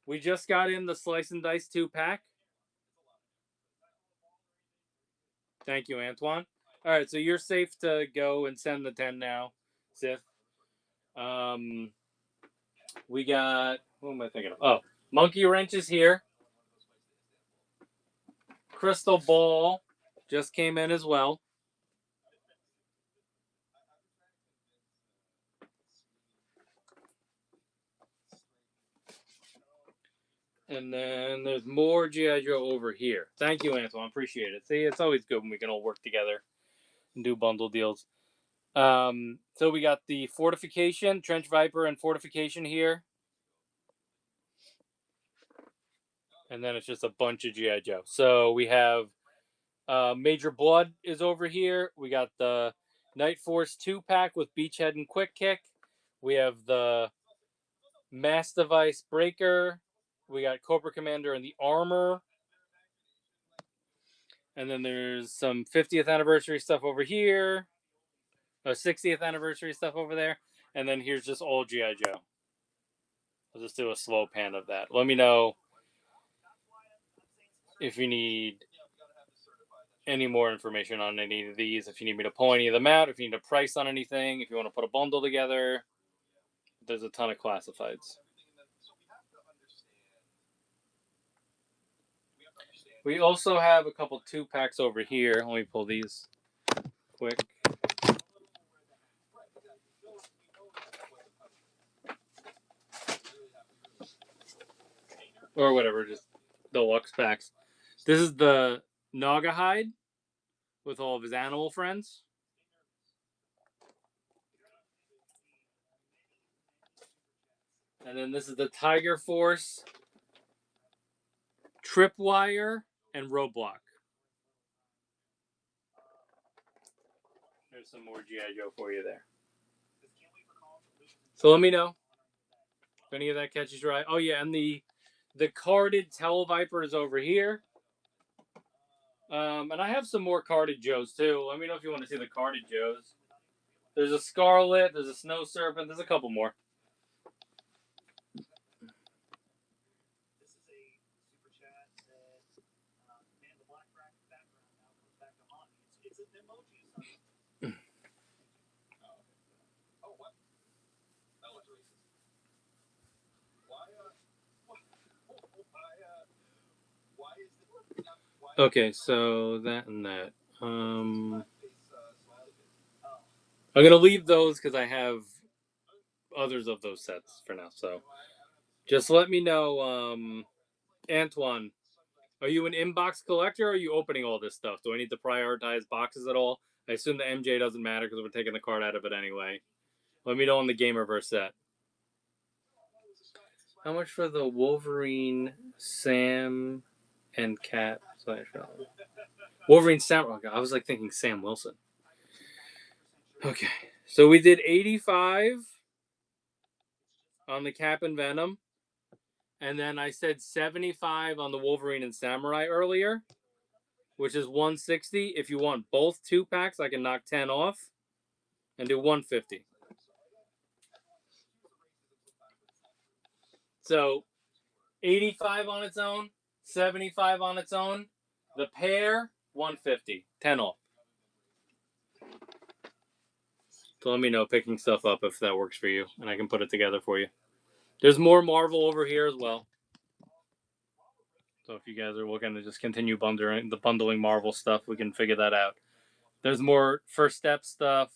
we just got in the Slice and Dice 2-pack. Thank you, Antoine. All right, so you're safe to go and send the 10 now, Sith. We got, what am I thinking of? Oh, Monkey Wrench is here. Crystal Ball just came in as well. And then there's more G.I. Joe over here. Thank you, Antoine. Appreciate it. See, it's always good when we can all work together and do bundle deals. So we got the Fortification, Trench Viper, and Fortification here. And then it's just a bunch of G.I. Joe. So we have Major Blood is over here. We got the Night Force 2-pack with Beachhead and Quick Kick. We have the Mass Device Breaker. We got Cobra Commander and the Armor. And then there's some 50th anniversary stuff over here. 60th anniversary stuff over there. And then here's just all G.I. Joe. I'll just do a slow pan of that. Let me know if you need any more information on any of these. If you need me to pull any of them out. If you need a price on anything. If you want to put a bundle together. There's a ton of classifieds. We also have a couple 2-packs over here. Let me pull these quick. Or whatever, just deluxe packs. This is the Naga hide with all of his animal friends. And then this is the Tiger Force, Tripwire, and Roadblock. There's some more G.I. Joe for you there. So let me know if any of that catches your eye. Oh yeah, and the carded Televiper is over here. And I have some more carded Joes too. Let me know if you want to see the carded Joes. There's a Scarlet, there's a Snow Serpent, there's a couple more. Okay, so that and that. I'm going to leave those because I have others of those sets for now. So just let me know, Antoine, are you an inbox collector or are you opening all this stuff? Do I need to prioritize boxes at all? I assume the MJ doesn't matter because we're taking the card out of it anyway. Let me know on the Gamerverse set. How much for the Wolverine, Sam, and Cat? Wolverine, Sam. Oh God, I was like thinking Sam Wilson. Okay, so we did 85 on the Cap and Venom, and then I said 75 on the Wolverine and Samurai earlier, which is 160. If you want both 2-packs, I can knock 10 off and do 150. So 85 on its own, 75 on its own. The pair, 150. 10 off. So let me know picking stuff up if that works for you, and I can put it together for you. There's more Marvel over here as well. So if you guys are looking to just continue bundling Marvel stuff, we can figure that out. There's more First Step stuff.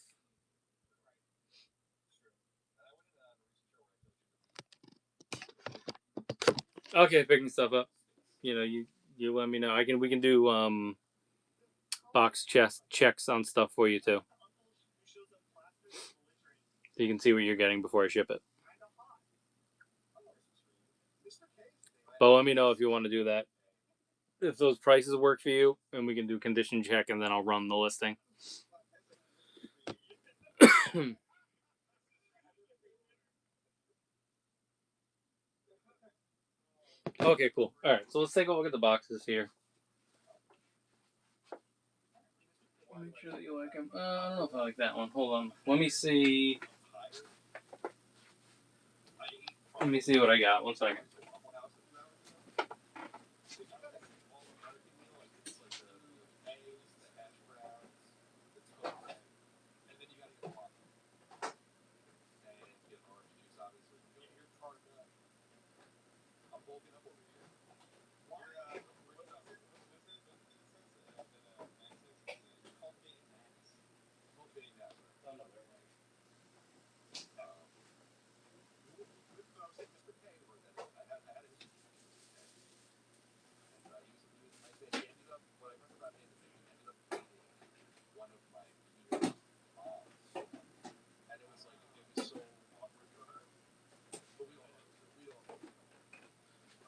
Okay, picking stuff up. You know, you let me know. We can do box checks on stuff for you too. So you can see what you're getting before I ship it. But let me know if you want to do that. If those prices work for you, and we can do condition check, and then I'll run the listing. Okay, cool. All right, so let's take a look at the boxes here. Make sure that you like them. I don't know if I like that one. Hold on. Let me see. Let me see what I got. 1 second.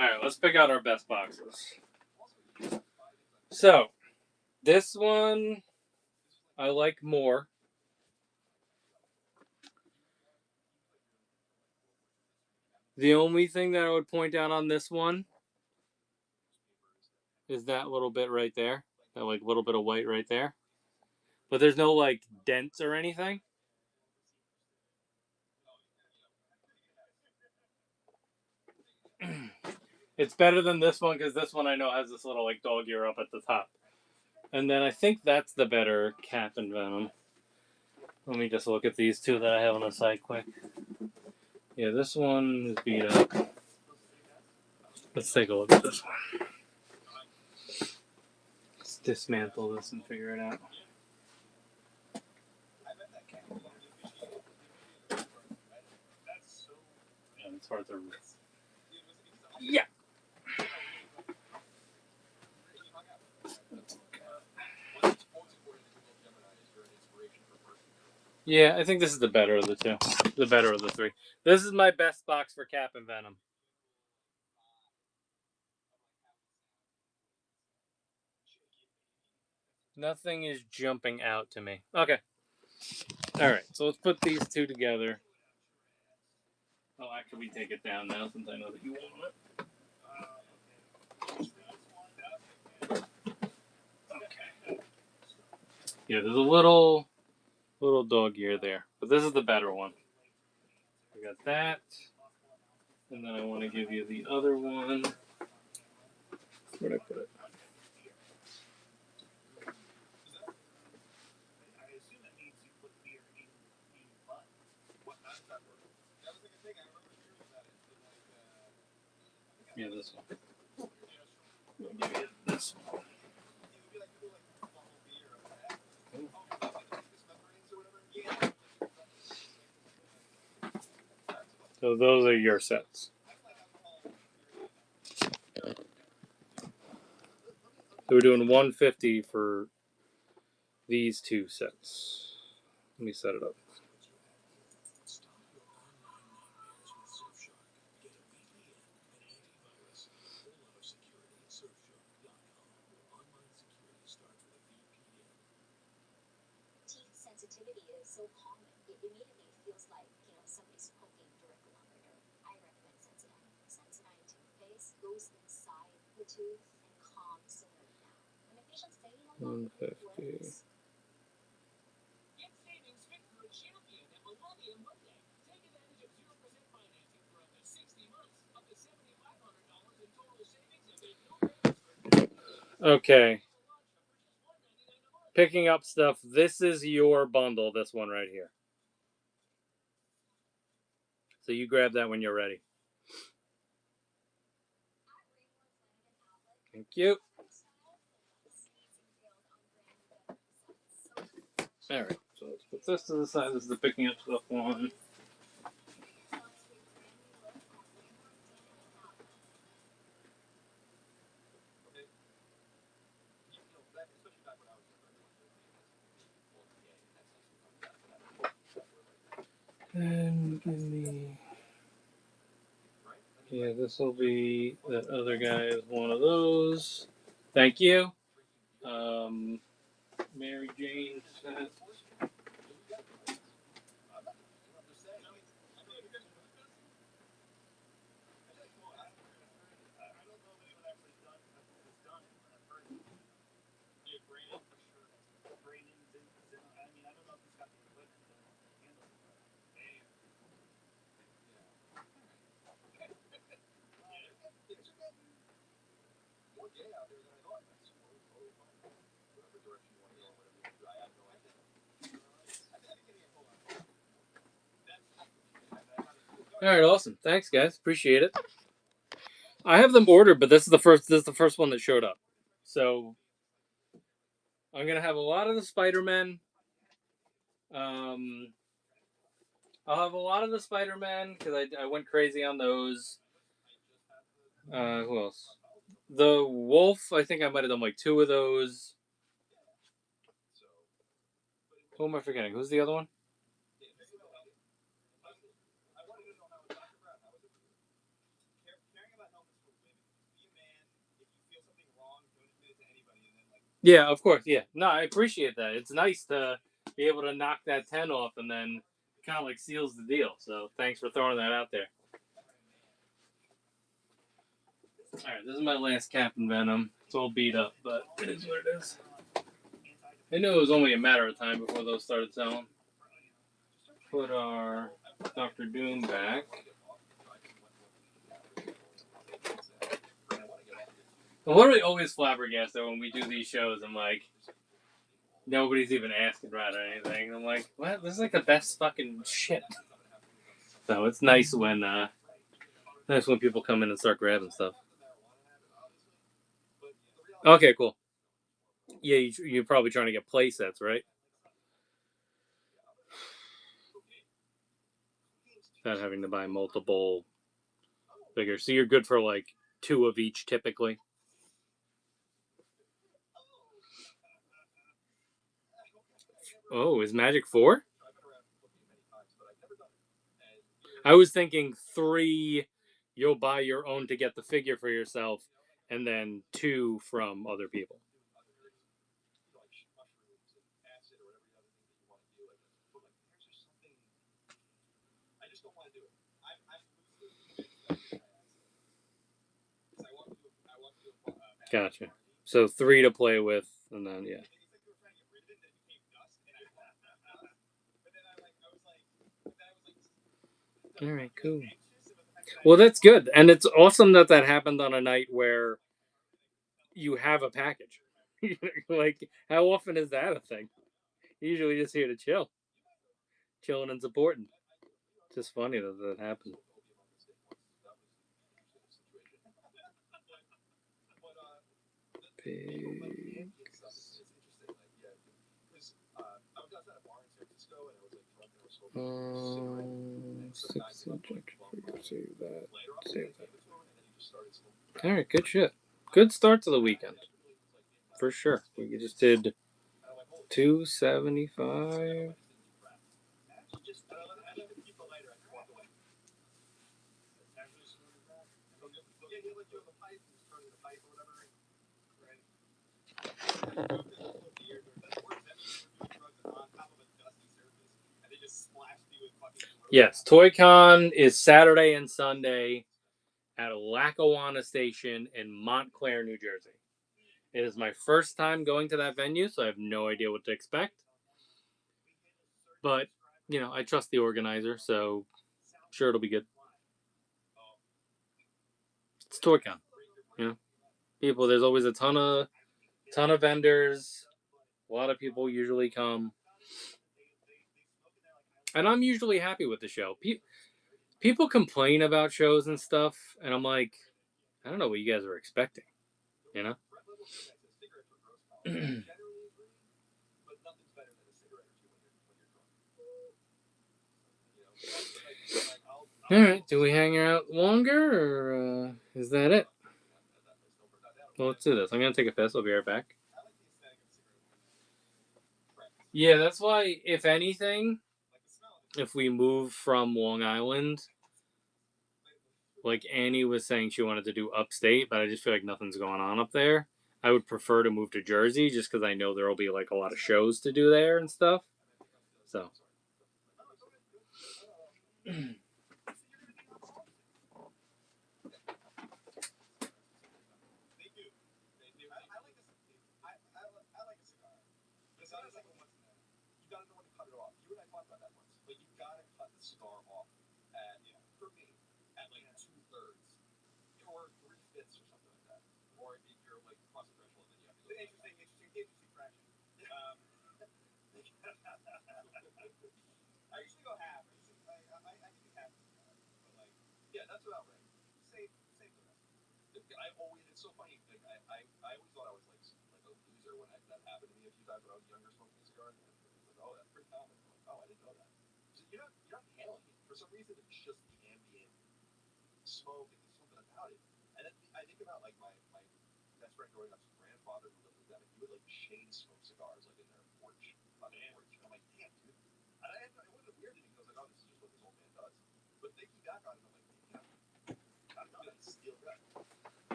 All right, let's pick out our best boxes. So, this one I like more. The only thing that I would point out on this one is that little bit right there. That like little bit of white right there. But there's no like dents or anything. It's better than this one because this one I know has this little like dog ear up at the top. And then I think that's the better Cap and Venom. Let me just look at these two that I have on the side quick. Yeah, this one is beat up. Let's take a look at this one. Let's dismantle this and figure it out. Yeah, it's hard to. Yeah. Yeah, I think this is the better of the two. The better of the three. This is my best box for Cap and Venom. Nothing is jumping out to me. Okay. Alright, so let's put these two together. I'll actually take it down now since I know that you want it. Okay. Yeah, there's a little dog ear there. But this is the better one. I got that. And then I want to give you the other one. Where'd I put it? Yeah, this one. I'll give you this one. So those are your sets. So we're doing 150 for these two sets. Let me set it up. Sensitivity is so common, it immediately feels like, somebody's poking directly on their nerve. I recommend Sensodyne. Sensodyne toothpaste goes inside the tooth and calms the nerve down. When a patient's pain along with it 150. works. Get savings fit for a champion at Milwaukee on Monday. Take advantage of 0% financing for up to 60 months, up to $7,500 in total savings, and make no payments for Okay. Picking up stuff. This is your bundle, this one right here. So you grab that when you're ready. Thank you. Alright, so let's put this to the side. This is the picking up stuff one. And give me. Yeah, this will be. That other guy is one of those. Thank you. Mary Jane says. All right, awesome. Thanks, guys. Appreciate it. I have them ordered, but this is the first. This is the first one that showed up. So I'm gonna have a lot of the Spider-Men. Um, I'll have a lot of the Spider-Men because I went crazy on those. Who else? The Wolf. I think I might have done like 2 of those. Who am I forgetting? Who's the other one? Yeah, of course. Yeah, no, I appreciate that. It's nice to be able to knock that 10 off and then kind of like seals the deal. So thanks for throwing that out there. All right, this is my last Captain Venom. It's all beat up, but it is what it is. I knew it was only a matter of time before those started selling. Put our Doctor Doom back. I'm literally always flabbergasted when we do these shows. I'm like, nobody's even asking about anything. I'm like, what? This is like the best fucking shit. So it's nice when people come in and start grabbing stuff. Okay, cool. Yeah, you're probably trying to get play sets, right? Not having to buy multiple figures. So you're good for like 2 of each typically. Oh, is Magic 4? I was thinking 3, you'll buy your own to get the figure for yourself, and then 2 from other people. Gotcha. So 3 to play with, and then, yeah. All right, cool. Well, that's good. And it's awesome that happened on a night where you have a package. Like, how often is that a thing? Usually just here to chill. Chilling and supporting. It's just funny that happened. Pig. 6 injector figure. Save that. Save that. Alright, good shit. Good start to the weekend. For sure. We just did 275. Yes, ToyCon is Saturday and Sunday at Lackawanna Station in Montclair, New Jersey. It is my first time going to that venue, so I have no idea what to expect. But, you know, I trust the organizer, so I'm sure it'll be good. It's ToyCon, you know. People, there's always a ton of vendors. A lot of people usually come. And I'm usually happy with the show. People complain about shows and stuff, and I'm like, I don't know what you guys are expecting, you know? Alright, do we hang out longer, or is that it? Well, let's do this. I'm going to take a piss. I'll be right back. Yeah, that's why, if anything, if we move from Long Island, like Annie was saying she wanted to do upstate, but I just feel like nothing's going on up there. I would prefer to move to Jersey just because I know there will be like a lot of shows to do there and stuff. So.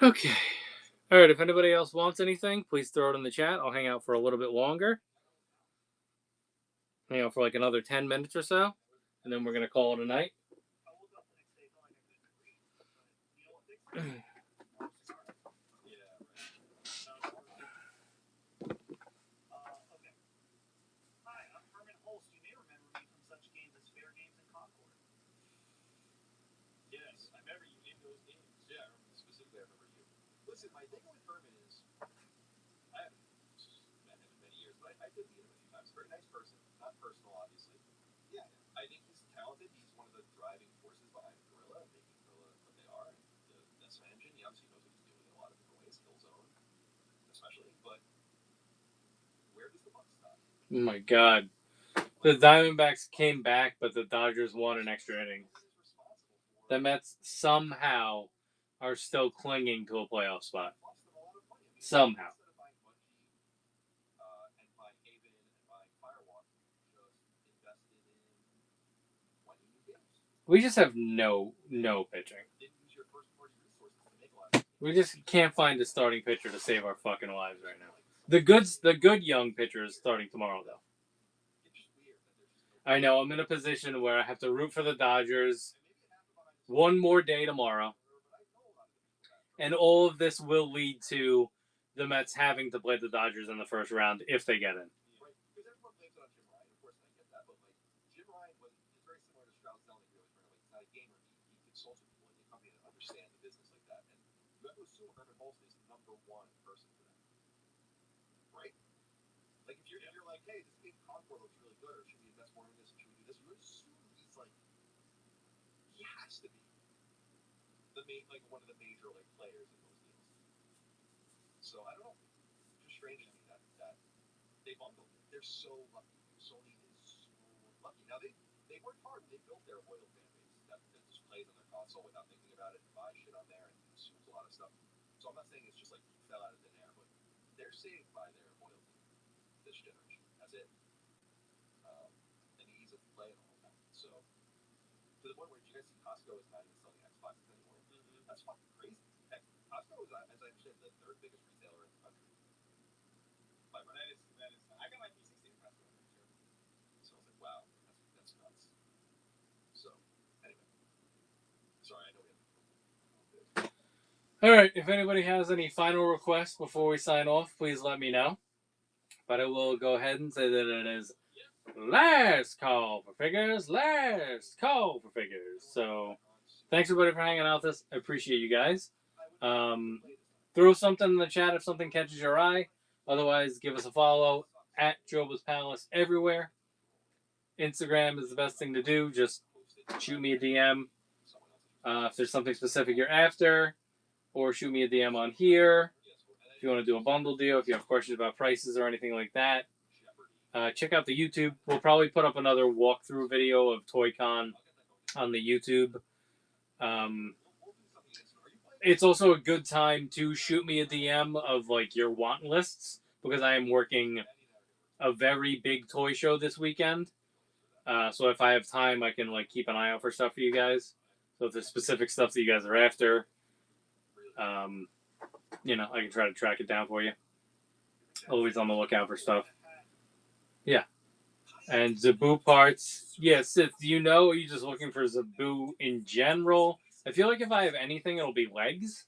Okay. All right, if anybody else wants anything, please throw it in the chat. I'll hang out for a little bit longer. Hang out for like another 10 minutes or so, and then we're going to call it a night. Oh my God. The Diamondbacks came back, but the Dodgers won an extra inning. The Mets somehow are still clinging to a playoff spot. Somehow. We just have no pitching. We just can't find a starting pitcher to save our fucking lives right now. The good young pitcher is starting tomorrow, though. I know, I'm in a position where I have to root for the Dodgers one more day tomorrow. And all of this will lead to the Mets having to play the Dodgers in the first round if they get in. Now they worked hard. They built their loyal fan base that just plays on their console without thinking about it and buys shit on there and consumes a lot of stuff. So I'm not saying it's just like fell out of thin air, but they're saved by their loyalty this generation. That's it. And the ease of play and all of that. So to the point where you guys see Costco is not even selling Xboxes anymore. That's fucking crazy. Heck, Costco is, as I understand, the third biggest retailer in the country. That is. I got my 360 in Costco. So I was like, wow, that's nuts. So anyway, sorry, I know we have. All right. If anybody has any final requests before we sign off, please let me know. But I will go ahead and say that it is last call for figures. Last call for figures. So thanks everybody for hanging out with us. I appreciate you guys. Throw something in the chat if something catches your eye. Otherwise, give us a follow at Joba's Palace everywhere. Instagram is the best thing to do. Just shoot me a DM if there's something specific you're after, or shoot me a DM on here if you want to do a bundle deal, if you have questions about prices or anything like that. Check out the YouTube. We'll probably put up another walkthrough video of ToyCon on the YouTube. It's also a good time to shoot me a DM of like your want lists, because I am working a very big toy show this weekend. So if I have time, I can like keep an eye out for stuff for you guys. So if there's specific stuff that you guys are after, I can try to track it down for you. Always on the lookout for stuff. Yeah. And Zaboo parts. Yes, Sith, are you just looking for Zaboo in general? I feel like if I have anything, it'll be legs.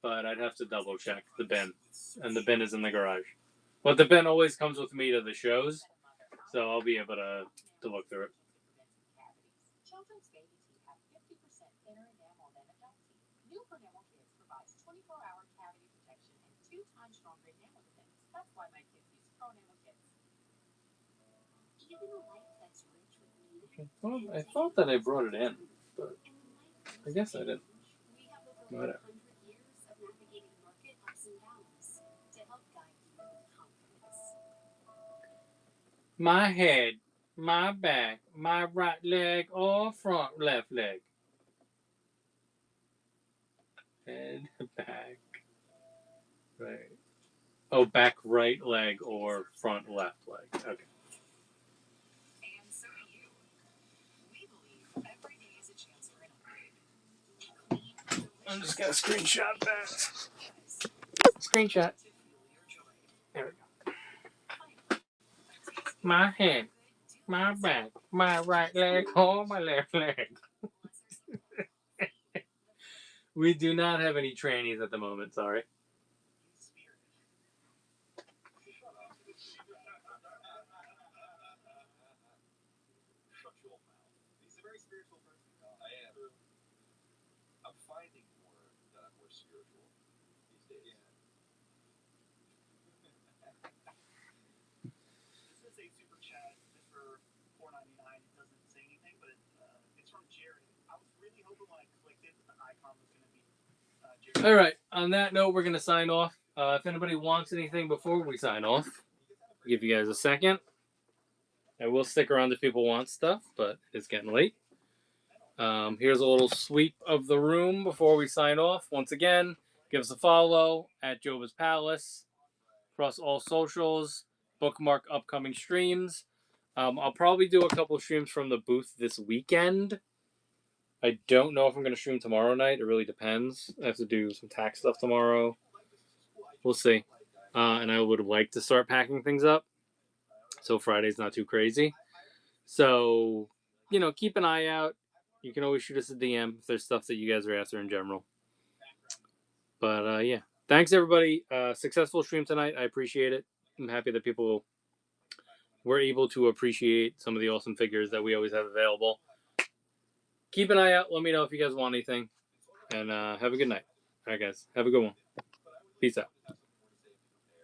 But I'd have to double check the bin. And the bin is in the garage. But the bin always comes with me to the shows. So I'll be able to look through it. Children's baby teeth have 50% thinner enamel than adult teeth. New Enamel Kids provides 24-hour cavity protection and 2 times stronger enamel defense. That's why my kids use Pro Enamel Kids. Even a life that's rich with beauty. Well, I thought that I brought it in, but I guess I didn't. We have over 100 years of navigating market ups and downs to help guide you with confidence. My head, my back, my right leg, or front left leg? Head, back, right. Oh, back right leg or front left leg. Okay. And so do you. We believe every day is a chance for an upgrade. I'm just gonna screenshot that. Screenshot. There we go. My head, my back, my right leg, or my left leg. We do not have any trannies at the moment, sorry. He's a very spiritual person. I am. I'm finding more that I'm more spiritual these days. This is a super chat just for $4.99. It doesn't say anything, but it's from Jerry. I was really hoping when I clicked it that the icon was going to be Jerry. All right. On that note, we're gonna sign off. If anybody wants anything before we sign off, I'll give you guys a second. I will stick around if people want stuff, but it's getting late. Here's a little sweep of the room before we sign off. Once again, give us a follow at Joba's Palace across all socials. Bookmark upcoming streams. I'll probably do a couple streams from the booth this weekend. I don't know if I'm going to stream tomorrow night. It really depends. I have to do some tax stuff tomorrow. We'll see. And I would like to start packing things up, so Friday's not too crazy. So, keep an eye out. You can always shoot us a DM if there's stuff that you guys are after in general. But, yeah. Thanks, everybody. Successful stream tonight. I appreciate it. I'm happy that people were able to appreciate some of the awesome figures that we always have available. Keep an eye out. Let me know if you guys want anything. And have a good night. All right, guys. Have a good one. Peace out.